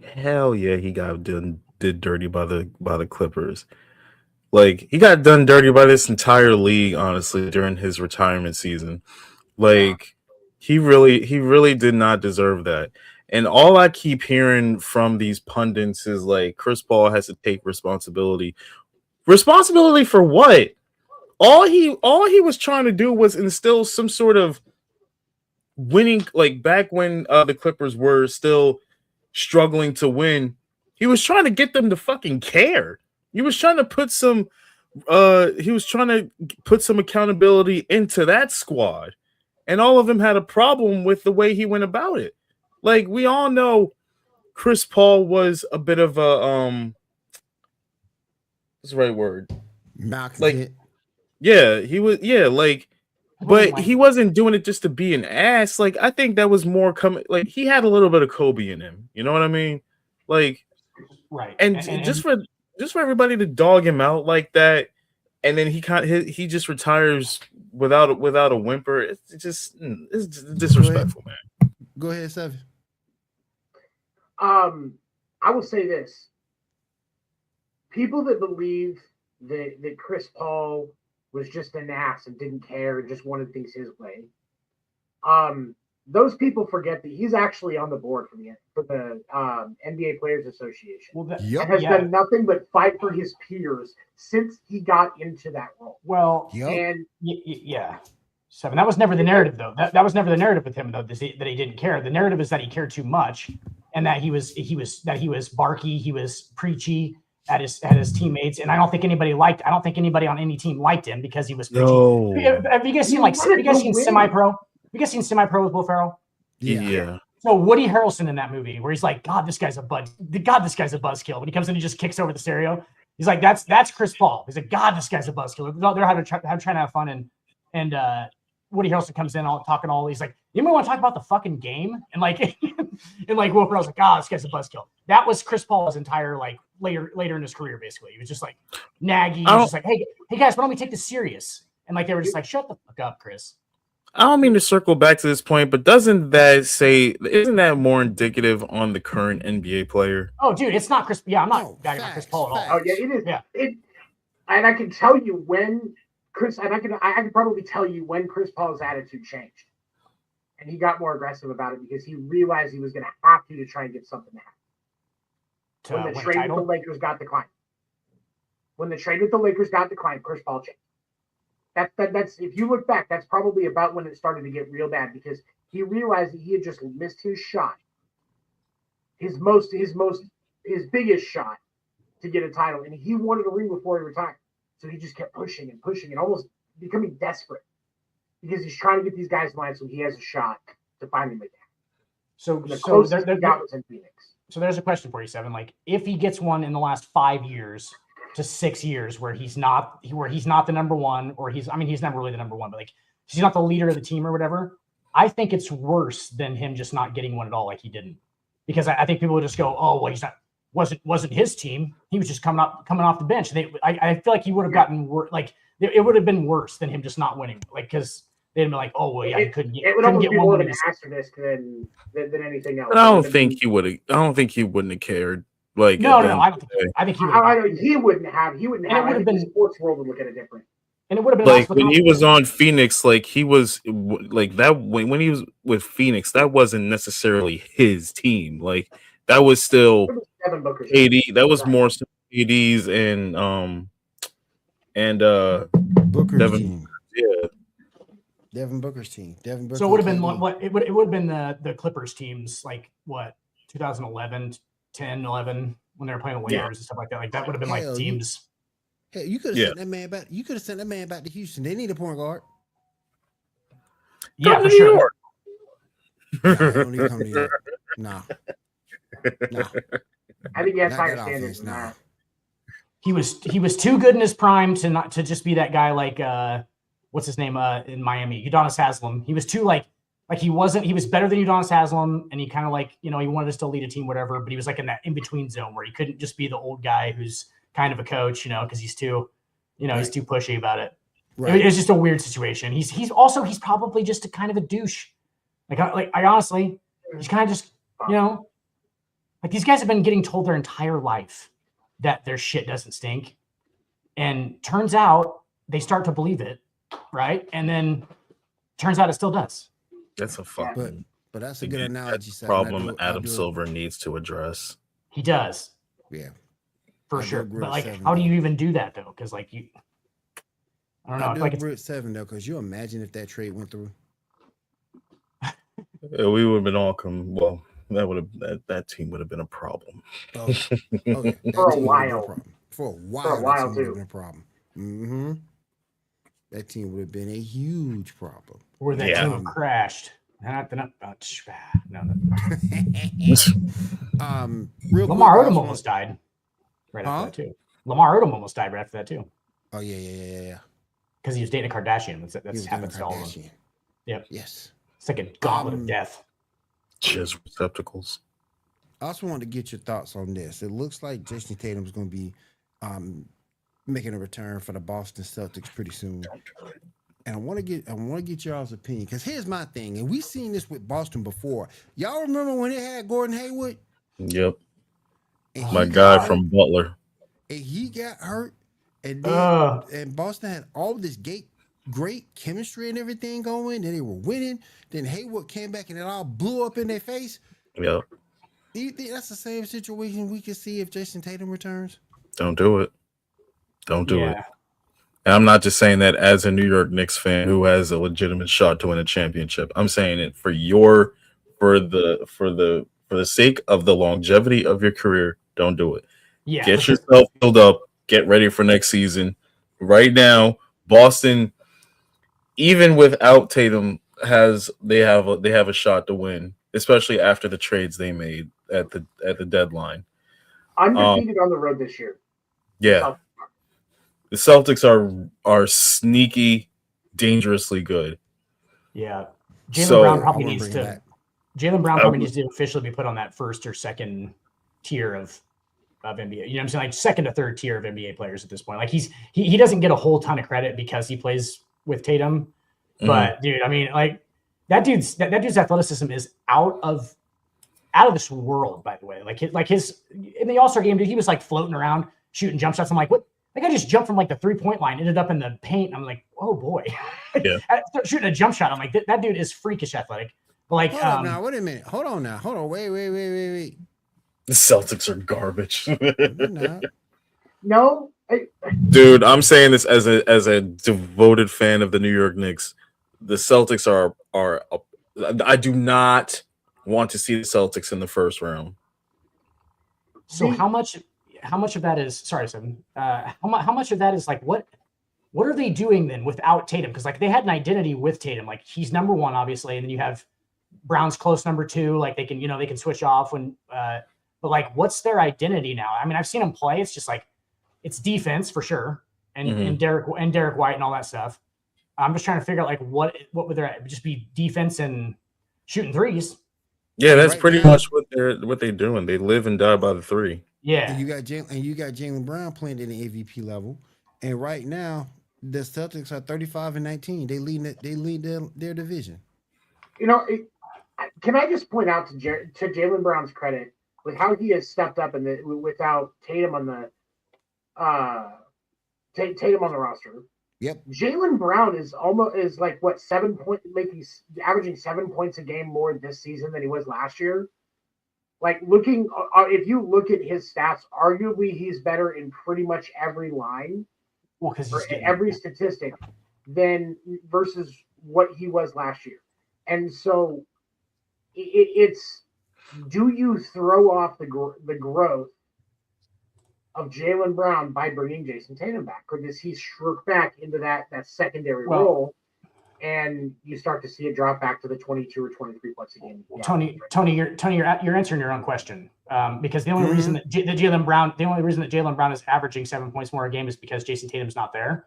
Hell yeah, he got did dirty by the Clippers. Like, he got done dirty by this entire league, honestly, during his retirement season. Like, he really did not deserve that. And all I keep hearing from these pundits is like, Chris Paul has to take responsibility. Responsibility for what? All he was trying to do was instill some sort of winning, like back when the Clippers were still struggling to win. He was trying to get them to fucking care. He was trying to put some accountability into that squad. And all of them had a problem with the way he went about it. Like, we all know Chris Paul was a bit of a what's the right word? Malcontent. Yeah, he was. Yeah, like, but he wasn't doing it just to be an ass. Like, I think that was more coming. Like, he had a little bit of Kobe in him. You know what I mean? Like, right. And just for everybody to dog him out like that, and then he just retires without a whimper. It's disrespectful, man. Go ahead, Seven. I will say this: people that believe that Chris Paul was just an ass and didn't care and just wanted things his way, those people forget that he's actually on the board for the NBA Players Association. Well, and has done nothing but fight for his peers since he got into that role. Well, and yeah. Seven. That was never the narrative, though. That was never the narrative with him, though. That he didn't care. The narrative is that he cared too much, and that he was barky, he was preachy at his teammates. And I don't think anybody on any team liked him because he was preachy. No. Have you guys seen Semi-Pro? You guys seen Semi-Pro with Will Ferrell? Yeah. So Woody Harrelson in that movie, where he's like, God, this guy's a buzzkill. When he comes in and just kicks over the stereo, he's like, that's Chris Paul. He's like, God, this guy's a buzzkill. They're trying to have fun, and Woody Harrelson comes in talking all. He's like, anybody want to talk about the fucking game? And like, and like Will Ferrell's like, this guy's a buzzkill. That was Chris Paul's entire like later in his career. Basically, he was just like naggy. He was just like, hey guys, why don't we take this serious? And like they were just like, shut the fuck up, Chris. I don't mean to circle back to this point, but isn't that more indicative on the current NBA player? Oh, dude, it's not Chris. Yeah, I'm not bagging on Chris Paul at all. Oh, yeah, it is. Yeah. And I can tell you when I can probably tell you when Chris Paul's attitude changed. And he got more aggressive about it because he realized he was going to have to try and get something to happen. When the trade with the Lakers got declined. Chris Paul changed. That's if you look back, that's probably about when it started to get real bad because he realized that he had just missed his shot, his biggest shot to get a title, and he wanted a ring before he retired. So he just kept pushing and almost becoming desperate because he's trying to get these guys in line so he has a shot to finally make it. So the closest he got was in Phoenix. So there's a question for you, Seven. Like, if he gets one in the last 5 years to 6 years where he's not the number one, or he's never really the number one, but like he's not the leader of the team or whatever, I think it's worse than him just not getting one at all, like he didn't. Because I think people would just go, oh, well, he's not wasn't his team. He was just coming off the bench. I feel like he would have gotten worse. Like it would have been worse than him just not winning. Like because they'd been like, oh well, yeah, he couldn't get. It would almost be more of an asterisk than anything else. But I don't think he wouldn't have cared. Like no, I don't think. I think he wouldn't have. He wouldn't have. I think the sports world would look at it different. And it would have been like when he was on Phoenix, like he was like that when he was with Phoenix, that wasn't necessarily his team. Like that was still AD. That was more AD's and Booker's Devin, team. Yeah, Devin Booker's team. Devin Booker. So it would have been what it would have been the Clippers teams like what 2011, 10, 11 when they were playing the Lakers and stuff like that. Like that would have been like teams. Hey, you could have sent that man back. You could have sent that man back to Houston. They need a point guard. Yeah, for sure. No, they don't need to come to New York. No. I think he has higher standards than that. He was too good in his prime to just be that guy like what's his name in Miami, Udonis Haslem. He was too like he was better than Udonis Haslem, and he kind of like he wanted to still lead a team, whatever. But he was like in that in between zone where he couldn't just be the old guy who's kind of a coach, because he's too, he's too pushy about it. Right. It's just a weird situation. He's probably just a kind of a douche. I honestly, he's kind of just, like these guys have been getting told their entire life that their shit doesn't stink. And turns out they start to believe it. Right. And then turns out it still does. That's a fucking, but that's a good analogy. Problem Adam Silver needs to address. He does. Yeah. For sure. But how do you even do that though? Because I don't know. I agree with 7 though, because you imagine if that trade went through. We would have been all well. That team would have been a problem. Okay. For a while. For a while too. Would have been a problem. Mm-hmm. That team would have been a huge problem. Or that team crashed. No. Lamar Odom almost died right after that too. Lamar Odom almost died right after that too. Oh yeah. Because he was dating a Kardashian. That's happened to all of them. Yep. Yes. It's like a gauntlet of death. Jizz receptacles. I also wanted to get your thoughts on this. It looks like Jason Tatum is going to be making a return for the Boston Celtics pretty soon. And I want to get y'all's opinion, because here's my thing, and we've seen this with Boston before. Y'all remember when it had Gordon Hayward? Yep. My guy from Butler. And he got hurt, and then and Boston had all this great chemistry and everything going, and they were winning. Then Hayward came back and it all blew up in their face. Yep. Do you think that's the same situation we could see if Jason Tatum returns? Don't do it. Don't do it. Yeah. And I'm not just saying that as a New York Knicks fan who has a legitimate shot to win a championship. I'm saying it for the sake of the longevity of your career. Don't do it. Yeah. Get yourself filled up. Get ready for next season. Right now, Boston, even without Tatum, they have a shot to win, especially after the trades they made at the deadline. Undefeated on the road this year. Yeah. The Celtics are sneaky, dangerously good. Yeah. Jalen So- Brown I probably wanna needs bring it to back. Jalen Brown probably needs to officially be put on that first or second tier of NBA. You know what I'm saying? Like second to third tier of NBA players at this point. Like he doesn't get a whole ton of credit because he plays with Tatum. But dude, I mean, like that dude's athleticism is out of this world, by the way. Like his in the All-Star game, dude, he was like floating around shooting jump shots. I'm like, what? Like I just jumped from like the 3-point line, ended up in the paint. I'm like, oh boy. Yeah. Shooting a jump shot. I'm like, that dude is freakish athletic. But like Hold up now, wait a minute. Hold on now. Hold on. Wait. The Celtics are garbage. No. No, Dude, I'm saying this as a devoted fan of the New York Knicks. The Celtics are I do not want to see the Celtics in the first round. so how much of that is sorry, Sam. How much of that is like what are they doing then without Tatum? Because like they had an identity with Tatum. Like he's number one, obviously, and then you have Brown's close number two. Like they can switch off when but like what's their identity now? I mean, I've seen them play. It's just like it's defense for sure. And Derek White and all that stuff. I'm just trying to figure out like what would their just be defense and shooting threes. Yeah, that's Right pretty now- much what they're doing. They live and die by the three. Yeah. And you got Jalen Brown playing at the MVP level. And right now, the Celtics are 35-19. They lead their division. you know, can I just point out to Jalen Brown's credit with how he has stepped up without Tatum on the Tatum on the roster. Yep. Jalen Brown is like what 7 point, averaging 7 points a game more this season than he was last year. Like if you look at his stats, arguably he's better in pretty much every line, Well, because every statistic, versus what he was last year. And so it's do you throw off the growth of Jalen Brown by bringing Jason Tatum back, or does he shrink back into that secondary role, and you start to see it drop back to the 22 or 23 points a game? Tony, you're answering your own question because the only reason that Jalen Brown is averaging 7 points more a game is because Jason Tatum's not there.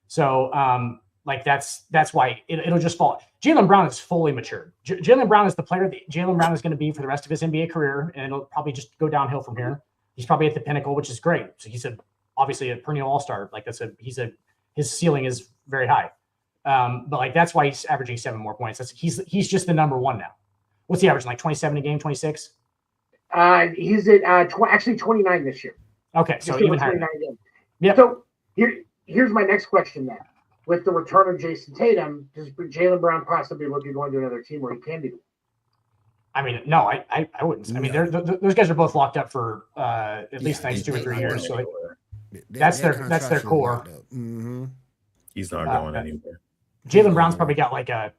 So like that's why it'll just fall. Jalen Brown is fully matured. Jalen Brown is the player that Jalen Brown is going to be for the rest of his NBA career, and it'll probably just go downhill from here. He's probably at the pinnacle, which is great. So he's obviously a perennial all-star. Like his ceiling is very high. But like that's why he's averaging 7 more points. He's just the number one now. What's he averaging? Like 27 a game, 26? He's at actually 29 this year. Okay, so even higher. Yeah. So here's my next question then. With the return of Jason Tatum, does Jalen Brown possibly look at going to another team where he can be? I mean, no, I wouldn't. I mean, those guys are both locked up for at least the next 2 or 3 years. So that's their core. Mm-hmm. He's not going anywhere. Jalen Brown's probably got like a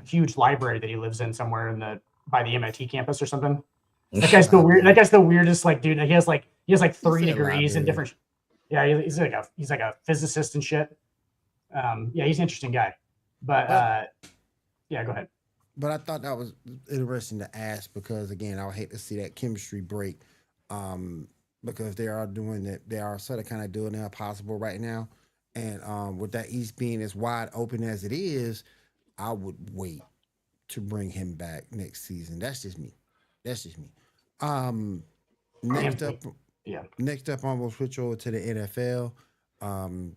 huge library that he lives in somewhere by the MIT campus or something. That guy's the weirdest like dude. He has like 3 degrees in different. Yeah, he's like a physicist and shit. Yeah, he's an interesting guy. But yeah, go ahead. But I thought that was interesting to ask because again, I would hate to see that chemistry break because they are doing that. They are sort of kind of doing the impossible right now. And with that East being as wide open as it is, I would wait to bring him back next season. That's just me. Next up, I'm gonna switch over to the NFL.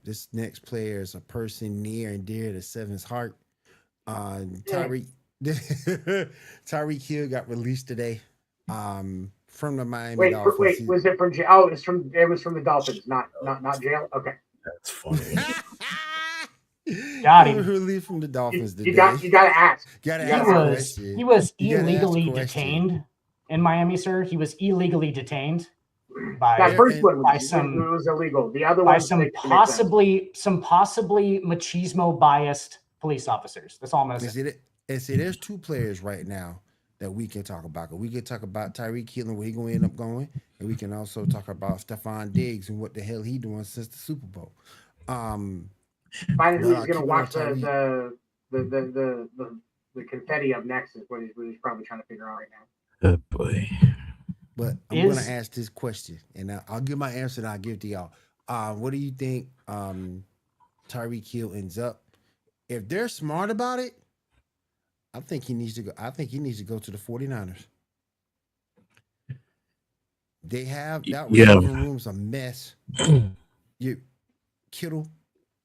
This next player is a person near and dear to Seven's heart. Tyreek Hill got released today from the Miami Dolphins. Wait, was it from jail? It was from the Dolphins, not jail. Okay. That's funny. Got him. Relief from the Dolphins today. You got to ask. Gotta He ask was- question. He was You gotta ask illegally question. detained in Miami, sir. He was illegally detained by That first one by was, some it was illegal. The other by one some possibly machismo biased police officers. That's all I'm gonna say. And see, there's two players right now that we can talk about. We can talk about Tyreek Hill and where he gonna end up going, and we can also talk about Stephon Diggs and what the hell he doing since the Super Bowl. Finding who he's going to keep watch it on the confetti up next is what he's probably trying to figure out right now. Oh boy. But I'm going to ask this question, and I'll give my answer, and I'll give it to y'all. What do you think Tyreek Hill ends up? If they're smart about it, I think he needs to go. I think he needs to go to the 49ers. They have that receiving room's a mess. Kittle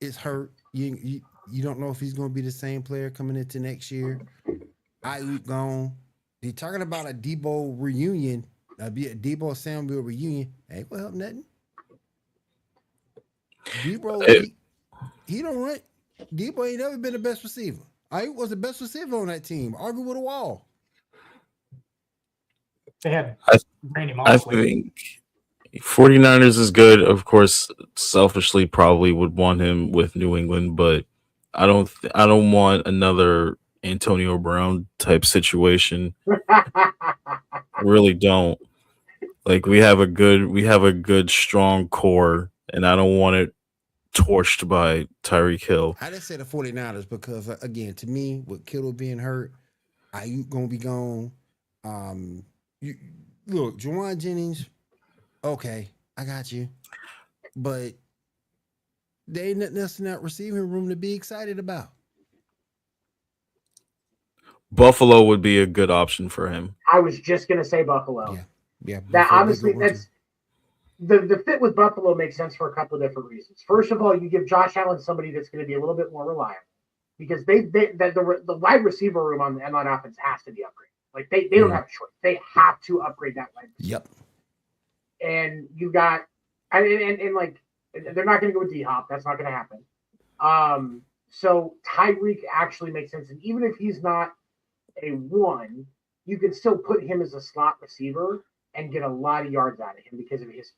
is hurt. You don't know if he's going to be the same player coming into next year. Ayuk gone. They're talking about a Debo reunion. Be a Debo Samuel reunion. Ain't gonna help nothing. Debo, he don't run. Debo ain't never been the best receiver. Ayuk was the best receiver on that team. Argue with a wall. They had Randy Moss. I think 49ers is good. Of course, selfishly probably would want him with New England, but I don't want another Antonio Brown type situation. Really don't. Like we have a good strong core, and I don't want it torched by Tyreek Hill. I didn't say the 49ers because again, to me, with Kittle being hurt, Ayuk gonna be gone. Look, Juwan Jennings, okay, I got you, but there ain't nothing else in that receiving room to be excited about. Buffalo would be a good option for him. I was just gonna say Buffalo. Yeah. That honestly, that's the fit with Buffalo makes sense for a couple of different reasons. First of all, you give Josh Allen somebody that's going to be a little bit more reliable because the wide receiver room on offense has to be upgraded. Like they don't have a choice; they have to upgrade that wide receiver. Yep. And you got and like they're not going to go with D-Hop. That's not going to happen. So Tyreek actually makes sense, and even if he's not a one, you can still put him as a slot receiver and get a lot of yards out of him because of his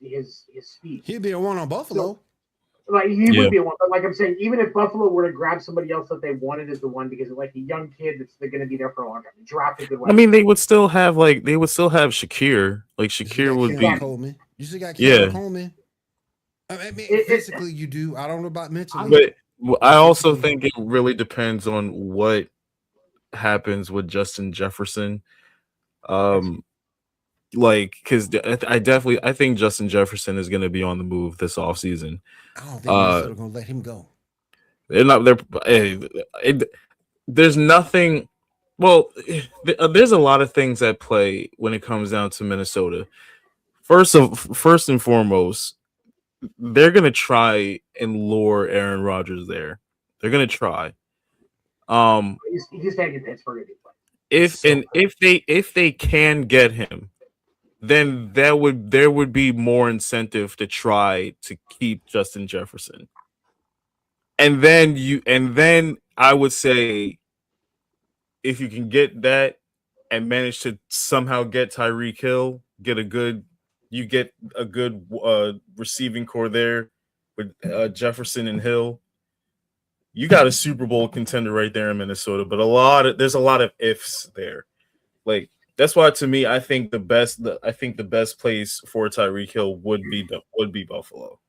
speed. He'd be a one on Buffalo. So, like he would be a one, but like I'm saying, even if Buffalo were to grab somebody else that they wanted as the one because of like a young kid they're going to be there for a long time, they drafted good. I mean, they would still have Shakir. Like Shakir would be. Coleman. You still got Coleman. I mean, physically you do. I don't know about mentally. But I also think it really depends on what happens with Justin Jefferson. Like, because I think Justin Jefferson is going to be on the move this offseason. I don't think they're going to let him go. They're not. There's nothing. Well, there's a lot of things at play when it comes down to Minnesota. First and foremost, they're going to try and lure Aaron Rodgers there. They're going to try. He's taking Pittsburgh. If they can get him, then there would be more incentive to try to keep Justin Jefferson. And then I would say if you can get that and manage to somehow get Tyreek Hill, get a good receiving core there with Jefferson and Hill, you got a Super Bowl contender right there in Minnesota. But there's a lot of ifs there. Like that's why to me, I think the best place for Tyreek Hill would be Buffalo.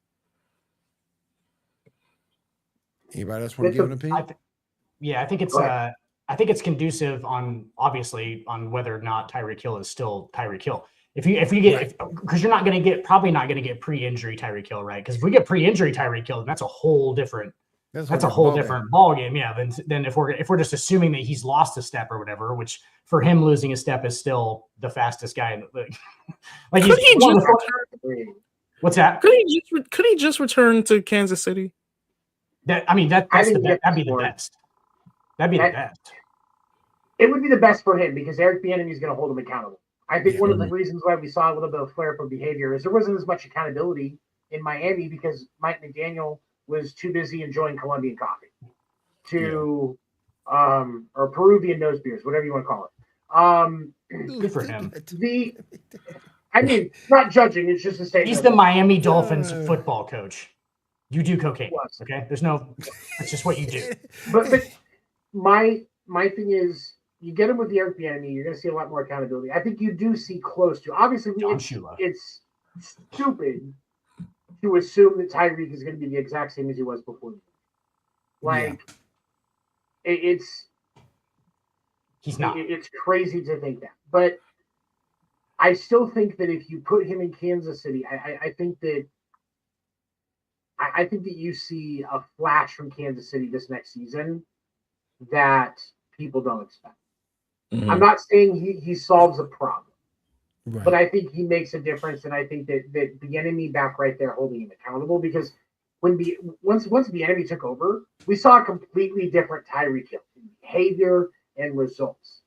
Anybody else want to give an opinion? I think it's conducive on whether or not Tyreek Hill is still Tyreek Hill. If you get because you're probably not going to get pre-injury Tyreek Hill, right? Because if we get pre-injury Tyreek Hill, then that's a whole different ball game. Yeah. Then if we're just assuming that he's lost a step or whatever, which for him losing a step is still the fastest guy. Like what's that? Could he just return to Kansas City? That'd be the best. That'd be the best. It would be the best for him because Eric Bieniemy is going to hold him accountable. I think one of the reasons why we saw a little bit of flare-up of behavior is there wasn't as much accountability in Miami because Mike McDaniel was too busy enjoying Colombian coffee. to or Peruvian nose beers, whatever you want to call it. Good for him. I mean, not judging. It's just a statement. He's the Miami Dolphins football coach. You do cocaine, okay? That's just what you do. But my thing is, you get him with the Eric Bieniemy, you're going to see a lot more accountability. I think you do see close to. Obviously, it's stupid to assume that Tyreek is going to be the exact same as he was before. He's not. It's crazy to think that, but I still think that if you put him in Kansas City, I think that you see a flash from Kansas City this next season that people don't expect. Mm-hmm. I'm not saying he solves a problem, but I think he makes a difference, and I think that the enemy back right there holding him accountable, because once the enemy took over, we saw a completely different Tyreek Hill in behavior and results.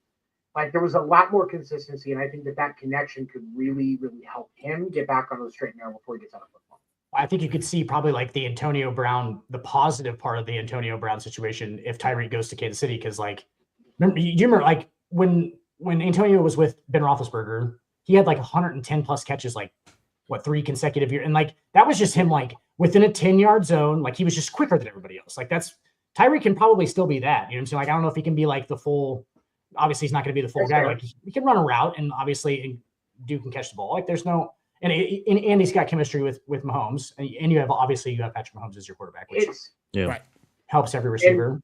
Like, there was a lot more consistency, and I think that connection could really, really help him get back on the straight and narrow before he gets out of football. I think you could see probably like the Antonio Brown, the positive part of the Antonio Brown situation if Tyreek goes to Kansas City, because like, remember like when Antonio was with Ben Roethlisberger, he had like 110 plus catches, like 3 consecutive years, and like that was just him like within a 10-yard zone, like he was just quicker than everybody else. Like Tyreek can probably still be that. You know what I'm saying? Like, I don't know if he can be like the full. Obviously, he's not going to be the full guy. Like, he can run a route, and obviously, Duke can catch the ball. Like, there's no, and he's got chemistry with Mahomes, and you have Patrick Mahomes as your quarterback, which helps every receiver.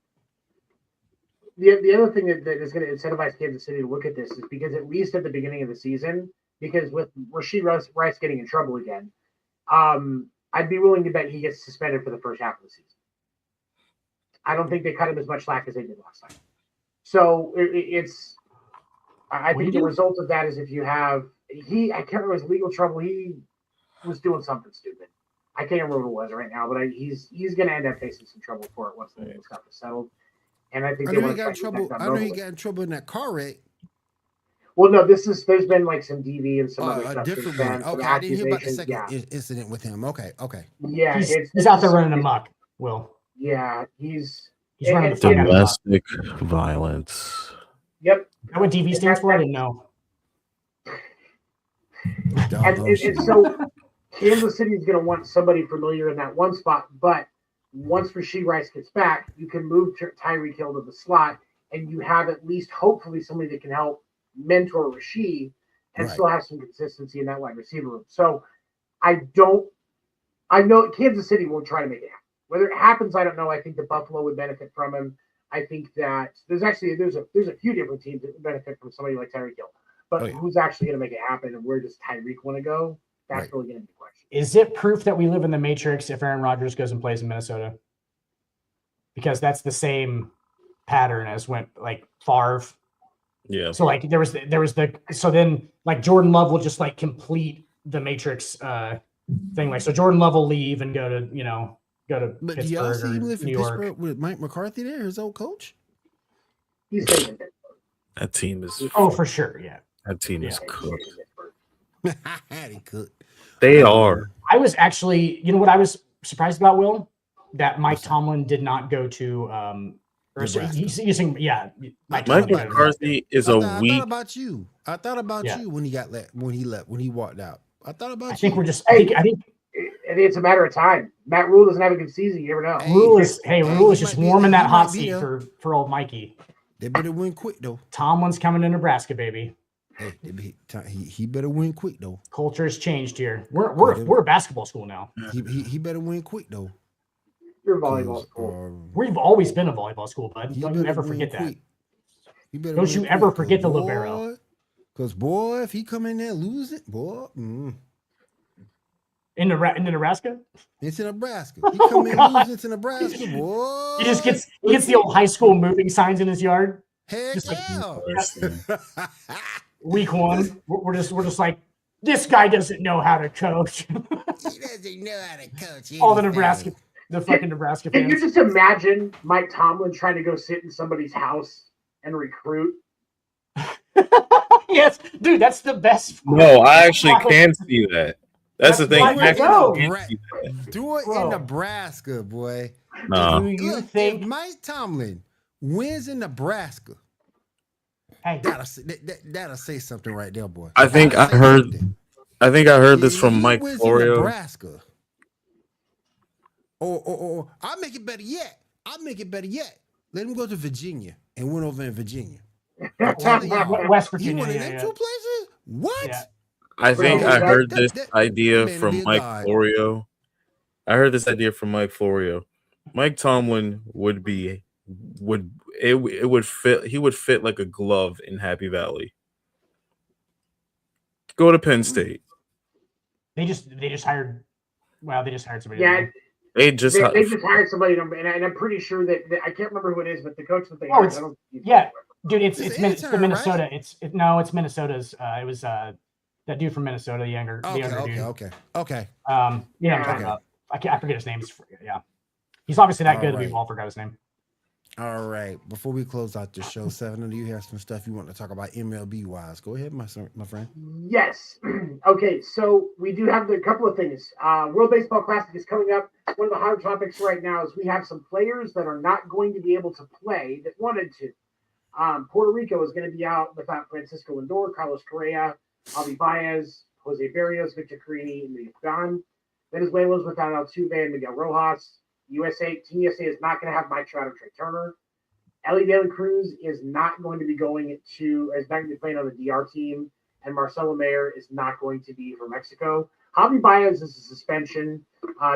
The other thing that is going to incentivize Kansas City to look at this is because at least at the beginning of the season, because with Rashee Rice getting in trouble again, I'd be willing to bet he gets suspended for the first half of the season. I don't think they cut him as much slack as they did last time. So I think the result of that is if you have I can't remember his legal trouble. He was doing something stupid. I can't remember what it was right now, but he's going to end up facing some trouble for it once the legal stuff is settled. And I think he got in trouble. I know he got in trouble in that car wreck. Well, no, there's been like some DV and some other stuff. Different one. Okay, I didn't hear about the second incident with him. Okay. Yeah, he's out there running amok. Will. Yeah, he's running domestic violence. Yep. Is that what DV stands for? I didn't know. And so Kansas City is going to want somebody familiar in that one spot, but once Rashee Rice gets back, you can move Tyreek Hill to the slot, and you have at least hopefully somebody that can help mentor Rashee and still have some consistency in that wide receiver room. So I know Kansas City will try to make it happen. Whether it happens, I don't know. I think that Buffalo would benefit from him. I think that there's a few different teams that would benefit from somebody like Tyreek Hill. But who's actually going to make it happen, and where does Tyreek want to go? That's really going to be the question. Is it proof that we live in the Matrix if Aaron Rodgers goes and plays in Minnesota? Because that's the same pattern as when like Favre. Yeah. So like there was so then like Jordan Love will just like complete the Matrix thing. Like, so Jordan Love will leave and go to But Pittsburgh, do y'all see him live in New York. Pittsburgh with Mike McCarthy there, his old coach? He's taking it. That team is. Oh, for sure, yeah. That team is cooked. He cooked. They are. I was actually, you know what I was surprised about, Will? That Mike Tomlin did not go to he's using Mike McCarthy is a weak. I thought about you when he walked out. I thought about you. I think we're just I think it's a matter of time. Matt Rule doesn't have a good season. You never know. Rule is just warming that hot seat for old Mikey. They better win quick though. Tomlin's coming to Nebraska, baby. Hey, he better win quick though. Culture has changed here. We're a basketball school now. He better win quick though. You're a volleyball school. We've always been a volleyball school, bud. Don't you ever forget that. Don't you ever forget the libero. Because boy, if he come in there and lose it, boy. In Nebraska? Into Nebraska. He come in and lose it to Nebraska, boy. He gets the old high school moving signs in his yard. Heck yeah. Week one, we're just like, this guy doesn't know how to coach. He doesn't know how to coach. All the fucking Nebraska fans. Can you just imagine Mike Tomlin trying to go sit in somebody's house and recruit? Yes, dude, that's the best. No, I actually can see that. That's the thing. why I go. Do it Bro. in Nebraska, boy. Nah. Do you Look, think if Mike Tomlin wins in Nebraska, hey, that'll say something right there, boy. I think I heard this from Mike wins in Florio. Nebraska. Or I'll make it better yet. Let him go to Virginia and win over in Virginia. West Virginia. You went in them two places? What? Yeah. I think Bro, I heard that- this that- idea man, from be a Mike god. Florio. I heard this idea from Mike Florio. Mike Tomlin would fit. He would fit like a glove in Happy Valley. Go to Penn State. They just hired. Well, they just hired somebody. Yeah, They just they just hired somebody, and I'm pretty sure that I can't remember who it is, but the coach that they hired, it's- I don't think he's- Yeah, dude, it's It's the intern, Minnesota. right? It's Minnesota's. It was that dude from Minnesota, the younger dude. Okay. You know what I'm talking Okay. about. I forget his name. Yeah, he's obviously that good. Alright. We all forgot his name. All right. Before we close out the show, Seven, do you have some stuff you want to talk about MLB wise? Go ahead, my friend. Yes. Okay, so we do have a couple of things. World Baseball Classic is coming up. One of the hot topics right now is we have some players that are not going to be able to play that wanted to. Puerto Rico is going to be out without Francisco Lindor, Carlos Correa, Javi Baez, Jose Barrios, Victor Carini, and Pagan. Venezuela's without Altuve and Miguel Rojas. Team USA is not going to have Mike Trout or Trey Turner. Ellie De La Cruz is not going to be playing on the DR team, and Marcelo Mayer is not going to be for Mexico. Javi Baez is a suspension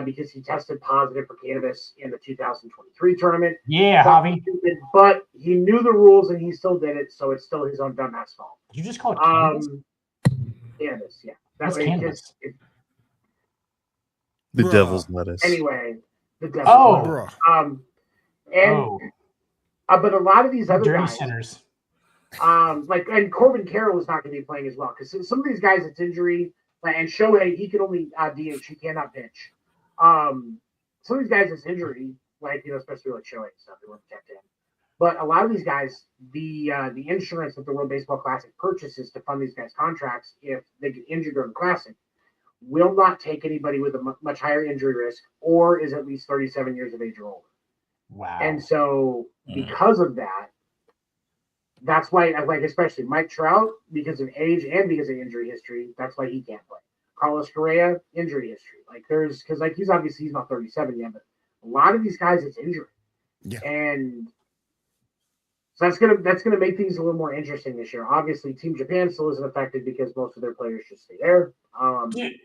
because he tested positive for cannabis in the 2023 tournament. Yeah, Javi. But he knew the rules and he still did it, so it's still his own dumbass fault. Did you just call it cannabis? Cannabis, yeah. What's cannabis? the Bruh. devil's lettuce. Anyway, the devil. Oh. Bro. But a lot of these other Dirty guys, sinners. and Corbin Carroll is not going to be playing as well because some of these guys, it's injury. And Shohei, he can only DH, he cannot pitch. Some of these guys, it's injury, especially like Shohei and stuff, they weren't kept in. But a lot of these guys, the insurance that the World Baseball Classic purchases to fund these guys' contracts, if they get injured during the Classic, will not take anybody with a much higher injury risk or is at least 37 years of age or older. Wow. And so because of that, that's why, especially Mike Trout, because of age and because of injury history, that's why he can't play. Carlos Correa, injury history. He's not 37 yet, but a lot of these guys, it's injury. Yeah. And so that's gonna make things a little more interesting this year. Obviously, Team Japan still isn't affected because most of their players just stay there. Javi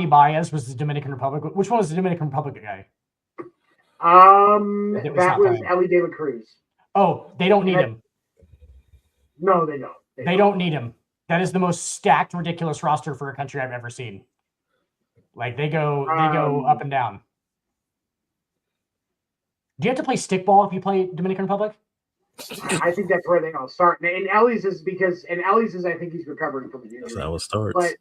Baez was the Dominican Republic. Which one was the Dominican Republic guy? That was Ellie De La Cruz. Oh, they don't need him. No, they don't. They don't need him. That is the most stacked, ridiculous roster for a country I've ever seen. They go up and down. Do you have to play stickball if you play Dominican Republic? I think that's where they all start. And Ellie's is I think he's recovering from the injury. That's how it starts. But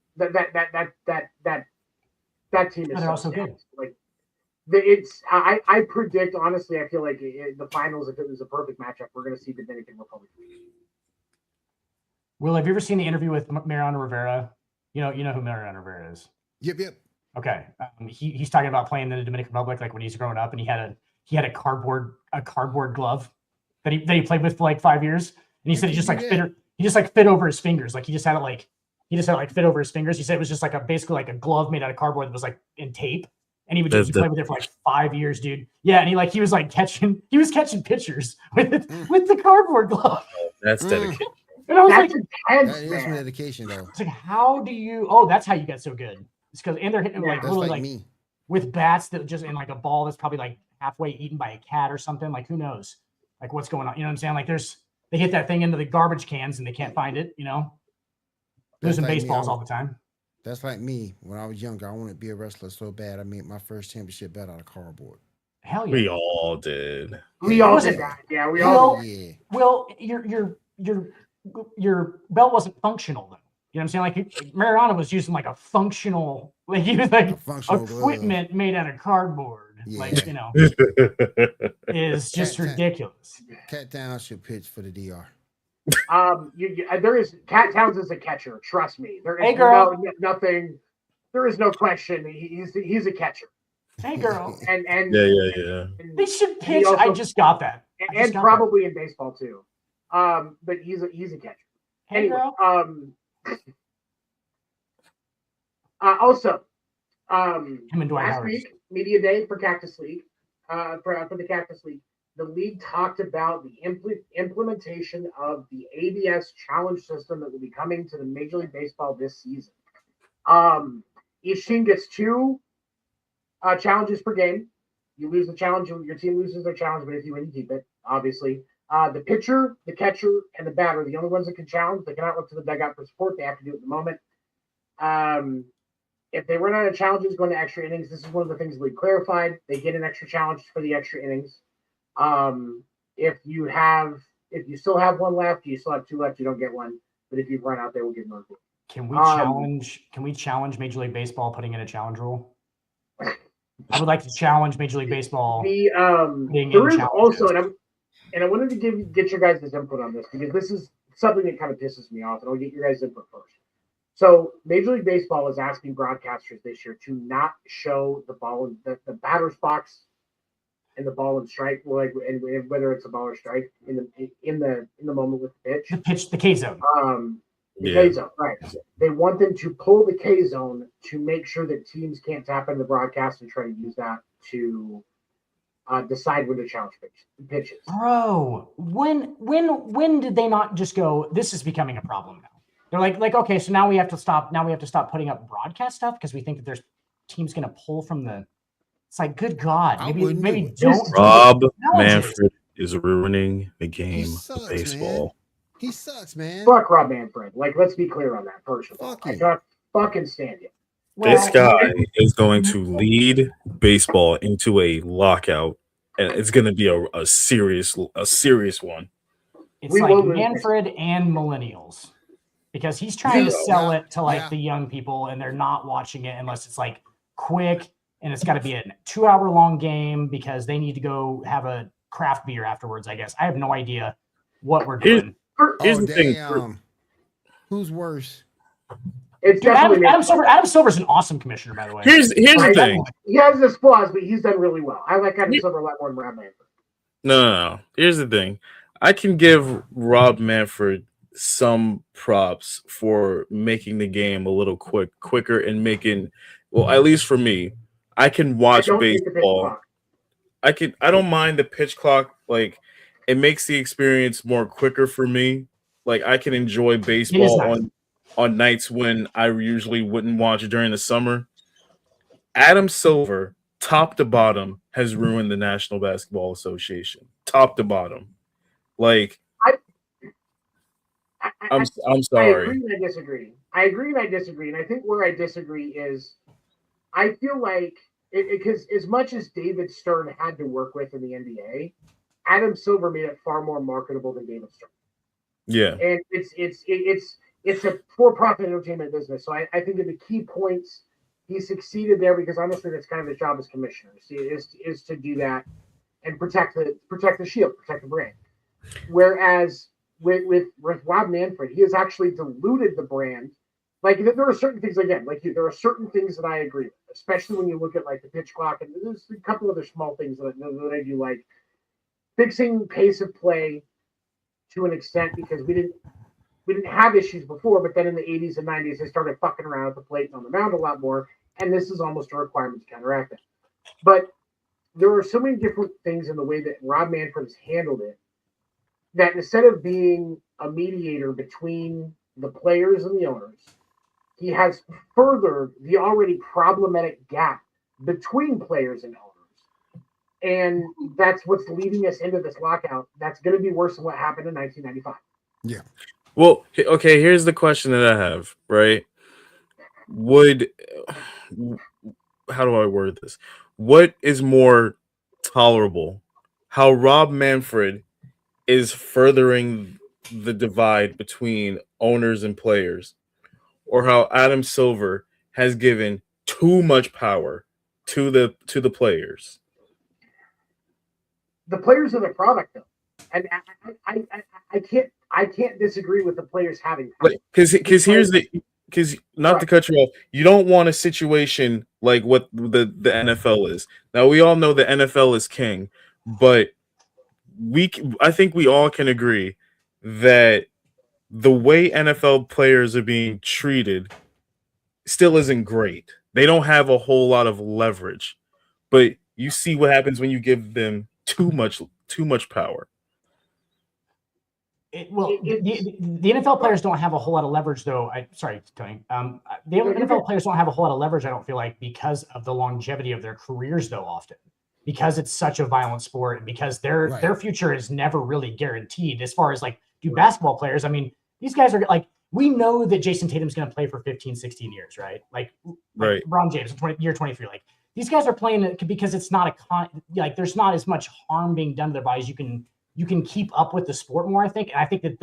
that team is they're also good. I predict, honestly, I feel like the finals, if it was a perfect matchup, we're going to see Dominican Republic. Will, have you ever seen the interview with Mariano Rivera? You know who Mariano Rivera is. Yep. Okay, he's talking about playing in the Dominican Republic, when he's growing up, and he had a cardboard glove that he played with for 5 years, and he said he just fit over his fingers, he just had it fit over his fingers. He said it was just basically a glove made out of cardboard that was in tape. And he played with it for 5 years, dude. Yeah, and he was catching pitchers with the cardboard glove. That's dedication. And I was That's That intense, is man. some dedication, though. it's how do you? Oh, that's how you get so good. It's because they're hitting That's literally me. with bats that just in a ball that's probably halfway eaten by a cat or something. Who knows? What's going on? You know what I'm saying? They hit that thing into the garbage cans and they can't find it. Losing baseballs all the time. That's like me. When I was younger, I wanted to be a wrestler so bad. I made my first championship bet out of cardboard. Hell yeah. We all did. We all did that. Yeah, we all did. Yeah. Well, your belt wasn't functional though. You know what I'm saying? Mariano was using a functional, he was functional equipment made out of cardboard. Yeah. Is just ridiculous. Cat Down should pitch for the DR. There is Cat Towns is a catcher. Trust me. There is Hey, girl. nothing. There is no question. He's a catcher. Hey, girl. And Yeah. They should he pitch. also- I just got that. and probably in baseball too. But he's a catcher. Hey, Anyway, girl. also, Him and Dwight last Howard. week, media day for Cactus League, for the Cactus League, the league talked about the implementation of the ABS challenge system that will be coming to the Major League Baseball this season. Each team gets 2 challenges per game. You lose the challenge, your team loses their challenge, but if you win, you keep it, obviously. The pitcher, the catcher, and the batter are the only ones that can challenge. They cannot look to the dugout for support. They have to do it at the moment. If they run out of challenges going to extra innings, this is one of the things we clarified. They get an extra challenge for the extra innings. If you still have 1 left, you still have 2 left, you don't get one. But if you've run out, they will get another. Can we challenge Major League Baseball putting in a challenge rule? I would like to challenge Major League Baseball. There is also, and I wanted to get your guys' input on this because this is something that kind of pisses me off, and I'll get your guys' input first. So Major League Baseball is asking broadcasters this year to not show the ball, the batter's box, and the ball and strike, and whether it's a ball or strike in the moment with the pitch. The K zone. K zone, right? They want them to pull the K zone to make sure that teams can't tap into the broadcast and try to use that to decide when to challenge pitches. Bro, when did they not just go? This is becoming a problem now. They're like, okay, so now we have to stop. Now we have to stop putting up broadcast stuff because we think that there's teams going to pull from the. It's like, good God, maybe don't. Rob Manfred is ruining the game of baseball. Man. He sucks, man. Fuck Rob Manfred. Like, let's be clear on that first of all. I cannot fucking stand you. This guy is going to lead baseball into a lockout, and it's going to be a serious one. It's like Manfred and millennials, because he's trying to sell it to the young people, and they're not watching it unless it's like quick, and it's got to be a 2-hour long game because they need to go have a craft beer afterwards. I guess I have no idea what we're doing. Here's the thing. Who's worse? It's Dude, Adam Silver. Adam Silver's an awesome commissioner, by the way. Here's the thing. He has his flaws, but he's done really well. I like Adam Silver a lot more than Rob Manfred. No. Here's the thing. I can give Rob Manfred some props for making the game a little quicker and making, well, at least for me, I can watch baseball. I don't mind the pitch clock. Like, it makes the experience more quicker for me. Like, I can enjoy baseball on nights when I usually wouldn't watch it during the summer. Adam Silver, top to bottom, has ruined the National Basketball Association. Top to bottom. Like, I'm sorry. I agree and I disagree. And I think where I disagree is I feel like because as much as David Stern had to work with in the NBA, Adam Silver made it far more marketable than David Stern. Yeah. And it's a for-profit entertainment business. So I think that the key points, he succeeded there because honestly, that's kind of his job as commissioner is to do that and protect the shield, protect the brand. Whereas with Rob Manfred, he has actually diluted the brand. Like there are certain things there are certain things that I agree with, especially when you look at like the pitch clock, and there's a couple other small things that I do like fixing pace of play to an extent because we didn't have issues before, but then in the 80s and 90s they started fucking around at the plate and on the mound a lot more, and this is almost a requirement to counteract that. But there are so many different things in the way that Rob Manfred has handled it that instead of being a mediator between the players and the owners, he has furthered the already problematic gap between players and owners. And that's what's leading us into this lockout. That's going to be worse than what happened in 1995. Yeah. Well, okay, here's the question that I have, right? How do I word this? What is more tolerable? How Rob Manfred is furthering the divide between owners and players, or how Adam Silver has given too much power to the players? The players are the product, though, and I can't I can't disagree with the players having power. Because not to cut you off, you don't want a situation like what the NFL is. Now we all know the NFL is king, but I think we all can agree that the way NFL players are being treated still isn't great. They don't have a whole lot of leverage, but you see what happens when you give them too much power. The NFL players don't have a whole lot of leverage, though. Sorry, Tony. The NFL players don't have a whole lot of leverage, I don't feel like, because of the longevity of their careers, though, often. Because it's such a violent sport, and because their future is never really guaranteed. As far as like basketball players, I mean, these guys are like, we know that Jason Tatum's going to play for 15, 16 years, right? Like LeBron James, year 23. Like, these guys are playing it because it's not there's not as much harm being done to their bodies. You can keep up with the sport more, I think. And I think that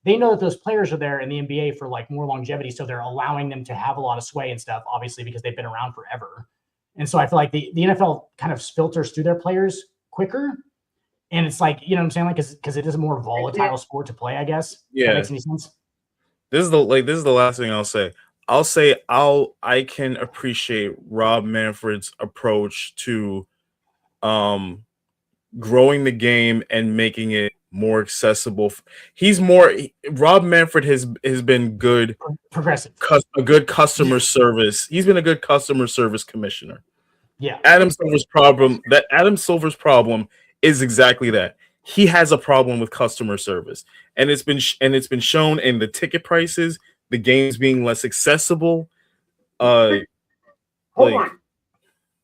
they know that those players are there in the NBA for like more longevity. So they're allowing them to have a lot of sway and stuff, obviously, because they've been around forever. And so I feel like the NFL kind of filters through their players quicker. And it's like, you know what I'm saying? Like, because it is a more volatile sport to play, I guess. Yeah. That makes any sense. This is the last thing I'll say. I can appreciate Rob Manfred's approach to growing the game and making it more accessible. Rob Manfred has been good, progressive, a good customer service. He's been a good customer service commissioner. Yeah. Adam Silver's problem is exactly that. He has a problem with customer service, and it's been shown in the ticket prices, the games being less accessible. Hold on.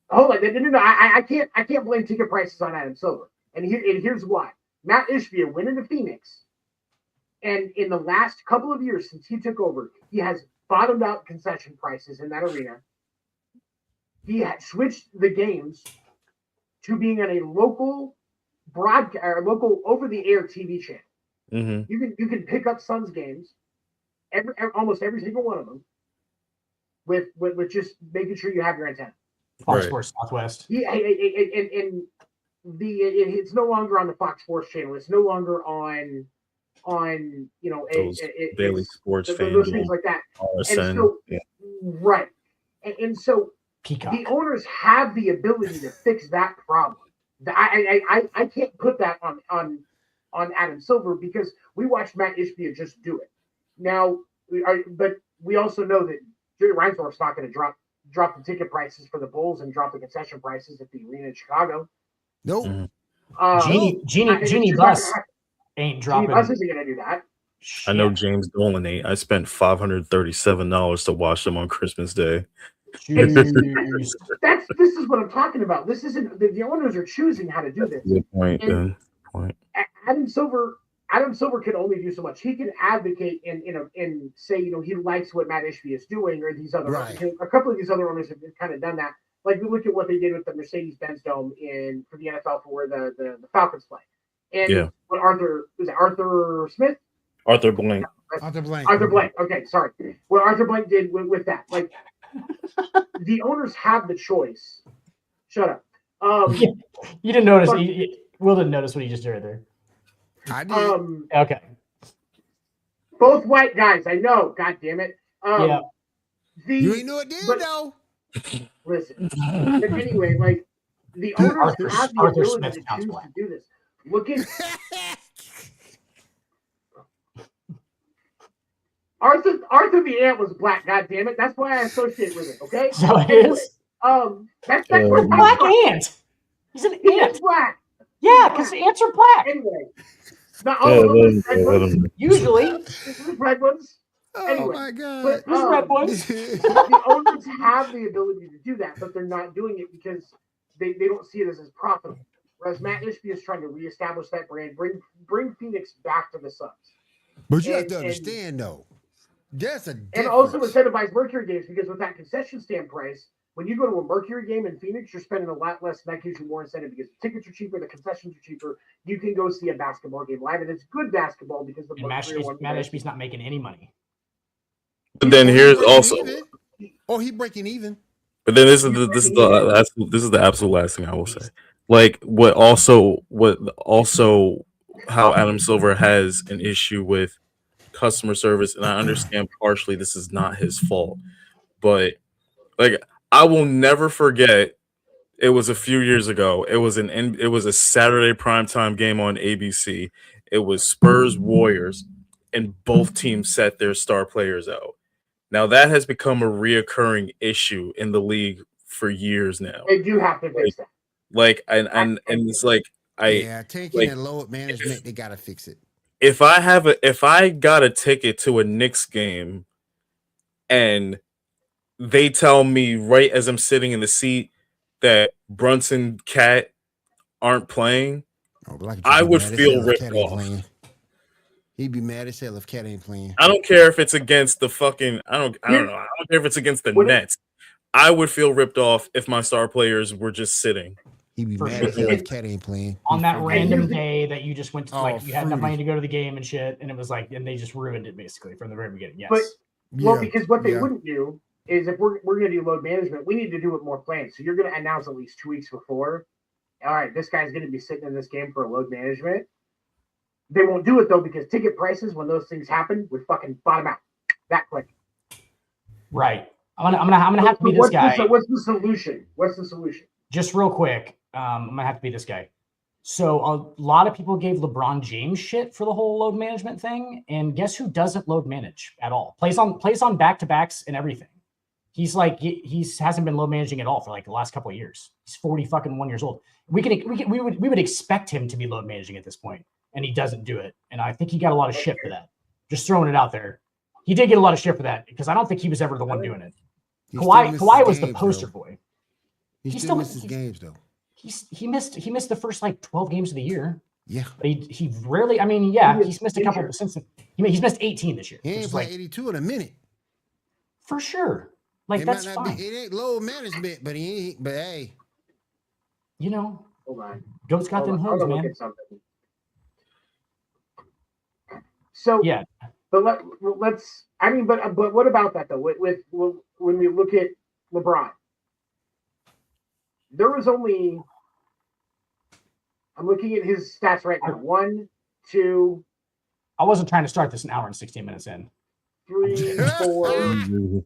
No. I can't blame ticket prices on Adam Silver, and here's why. Matt Ishbia went into Phoenix, and in the last couple of years since he took over, he has bottomed out concession prices in that arena. He had switched the games to being on a local broadcast or local over-the-air TV channel. Mm-hmm. You can pick up Suns games, almost every single one of them, with just making sure you have your antenna. Fox Sports Southwest. Yeah, and it's no longer on the Fox Sports channel. It's no longer on daily sports, those things like that. RSN, and so, right, and so Peacock. The owners have the ability to fix that problem. I can't put that on Adam Silver because we watched Matt Ishbia just do it. Now, but we also know that Jerry Reinsdorf's not going to drop the ticket prices for the Bulls and drop the concession prices at the arena in Chicago. Nope. Genie Bus ain't dropping. Genie Bus isn't going to do that. I know James Dolan ain't. I spent $537 to watch them on Christmas Day. This is what I'm talking about. This isn't the owners are choosing how to do this. Good point. Adam Silver can only do so much. He can advocate and say he likes what Matt Ishbia is doing, or these other a couple of these other owners have kind of done that. Like we look at what they did with the Mercedes-Benz Dome for the NFL for where the Falcons play, and what Arthur Smith. Arthur Blank. Arthur Blank. Okay, sorry. What Arthur Blank did with that, like the owners have the choice. Shut up. You didn't notice. Will didn't notice what he just did there. I did. Okay. Both white guys. I know. God damn it. Yeah. You ain't know it did though. Listen. But anyway, like the owners have the ability to choose to do this. Look at Arthur the Ant was black. God damn it! That's why I associate with it. Okay. So it is. That's where black ant. He's an ant. He's black. Yeah, because ants are black. Anyway, not all of them red ones. Usually, red ones. Oh my god! But red ones. The owners have the ability to do that, but they're not doing it because they don't see it as profitable. Whereas Matt Ishbia is trying to reestablish that brand, bring Phoenix back to the Suns. But you have to understand, though, there's a difference. And also incentivize Mercury games because with that concession stand price, when you go to a Mercury game in Phoenix, you're spending a lot less, and that gives you more incentive because the tickets are cheaper, the concessions are cheaper. You can go see a basketball game live, and it's good basketball because the Matt Ishbia's not making any money. But then here's also, he breaking even. But then this is the absolute last thing I will say. Like what also how Adam Silver has an issue with customer service, and I understand partially this is not his fault, but like I will never forget. It was a few years ago. It was a Saturday primetime game on ABC. It was Spurs Warriors, and both teams set their star players out. Now that has become a reoccurring issue in the league for years now. They do have to fix that. Like and it's like taking and load management, they gotta fix it. If I got a ticket to a Knicks game and they tell me right as I'm sitting in the seat that Brunson Cat aren't playing, I would feel ripped off. He'd be mad as hell if Cat ain't playing. I don't care if it's against the fucking I don't know. I don't care if it's against the Nets. I would feel ripped off if my star players were just sitting. He'd be mad as hell if Cat ain't playing. On that random day that you just went to, you had enough money to go to the game and shit, and it was like, and they just ruined it basically from the very beginning. Yes. But because what they wouldn't do is if we're going to do load management, we need to do it more planned. So you're going to announce at least 2 weeks before. All right, this guy's going to be sitting in this game for a load management. They won't do it though because ticket prices, when those things happen, would fucking bottom out that quick. Right. I'm gonna have to be this guy. What's the solution? Just real quick, I'm gonna have to be this guy. So a lot of people gave LeBron James shit for the whole load management thing, and guess who doesn't load manage at all? Plays on back-to-backs and everything. He's like he hasn't been load managing at all for like the last couple of years. He's 41 years old. We would expect him to be load managing at this point, and he doesn't do it. And I think he got a lot of shit for that. Just throwing it out there. He did get a lot of shit for that because I don't think he was ever the one doing it. Kawhi was the poster boy. He still misses games though. He missed the first like 12 games of the year. Yeah. But he rarely. I mean, he's missed a couple since he's missed 18 this year. He ain't played 82 in a minute. For sure. Like that's fine. It ain't load management, but he ain't. But hey, you know, hold on. Goat's got them hoods, man. So yeah. But let's. I mean, but what about that though? With when we look at LeBron, there was only. I'm looking at his stats right now. 1, 2. I wasn't trying to start this an hour and 16 minutes in. 3, 4,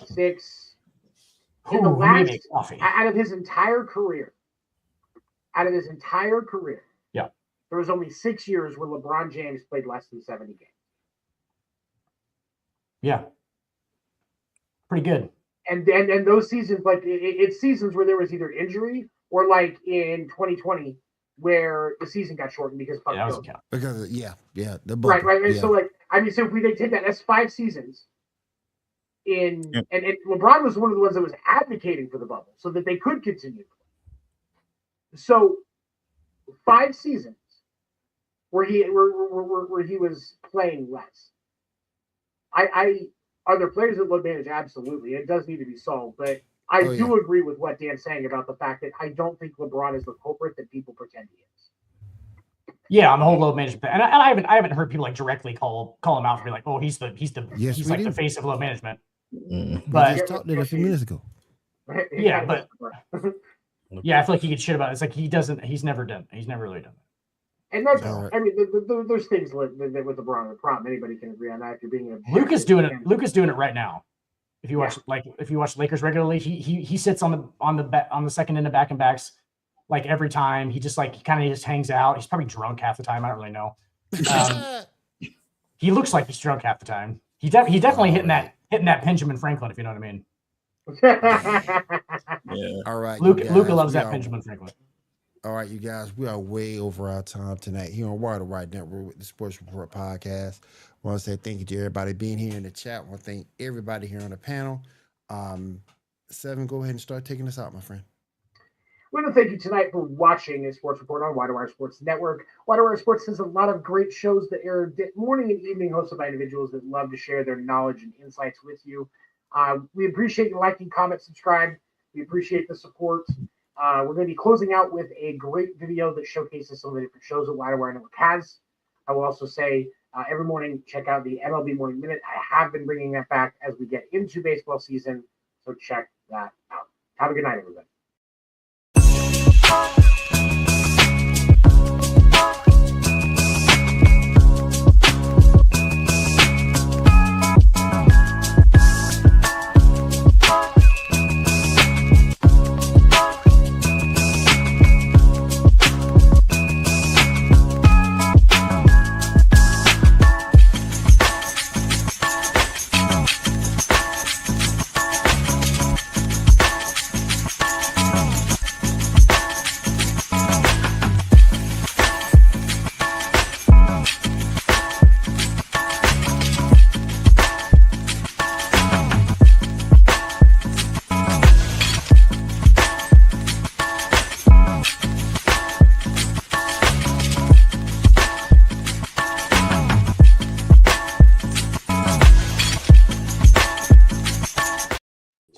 6. In the last, out of his entire career. Yeah. There was only 6 years where LeBron James played less than 70 games. Yeah. Pretty good. And those seasons, like it's seasons where there was either injury or like in 2020 where the season got shortened because of because the right. Yeah. So like I mean, so if we take that, that's 5 seasons. And LeBron was one of the ones that was advocating for the bubble so that they could continue. So 5 seasons where he was playing less. Are there players that load manage? Absolutely. It does need to be solved. But I do agree with what Dan's saying about the fact that I don't think LeBron is the culprit that people pretend he is. Yeah, on the whole load management. And I haven't heard people like directly call him out for being like, oh, he's the face of load management. But we just talked it a few minutes ago. Yeah, but yeah, I feel like he gets shit about it. It's like he's never really done that. And that's, I mean, there's things with LeBron. The problem, anybody can agree on that. If you're being Luke is doing it right now. If you watch Lakers regularly, he sits on the second end of back and backs like every time. He just like he kind of just hangs out. He's probably drunk half the time. I don't really know. He looks like he's drunk half the time. He definitely hitting that Benjamin Franklin, if you know what I mean. Yeah. All right. Luka loves that Benjamin Franklin. All right, you guys, we are way over our time tonight here on Wire to Wire Network with the Sports Report podcast. I want to say thank you to everybody being here in the chat. I want to thank everybody here on the panel. Seven, go ahead and start taking us out, my friend. We want to thank you tonight for watching a Sports Report on Wire to Wire Sports Network. Wire to Wire Sports has a lot of great shows that air morning and evening, hosted by individuals that love to share their knowledge and insights with you. We appreciate you liking, comment, subscribe. We appreciate the support. We're going to be closing out with a great video that showcases some of the different shows that Wire to Wire Network has. I will also say every morning, check out the MLB Morning Minute. I have been bringing that back as we get into baseball season, so check that out. Have a good night, everybody.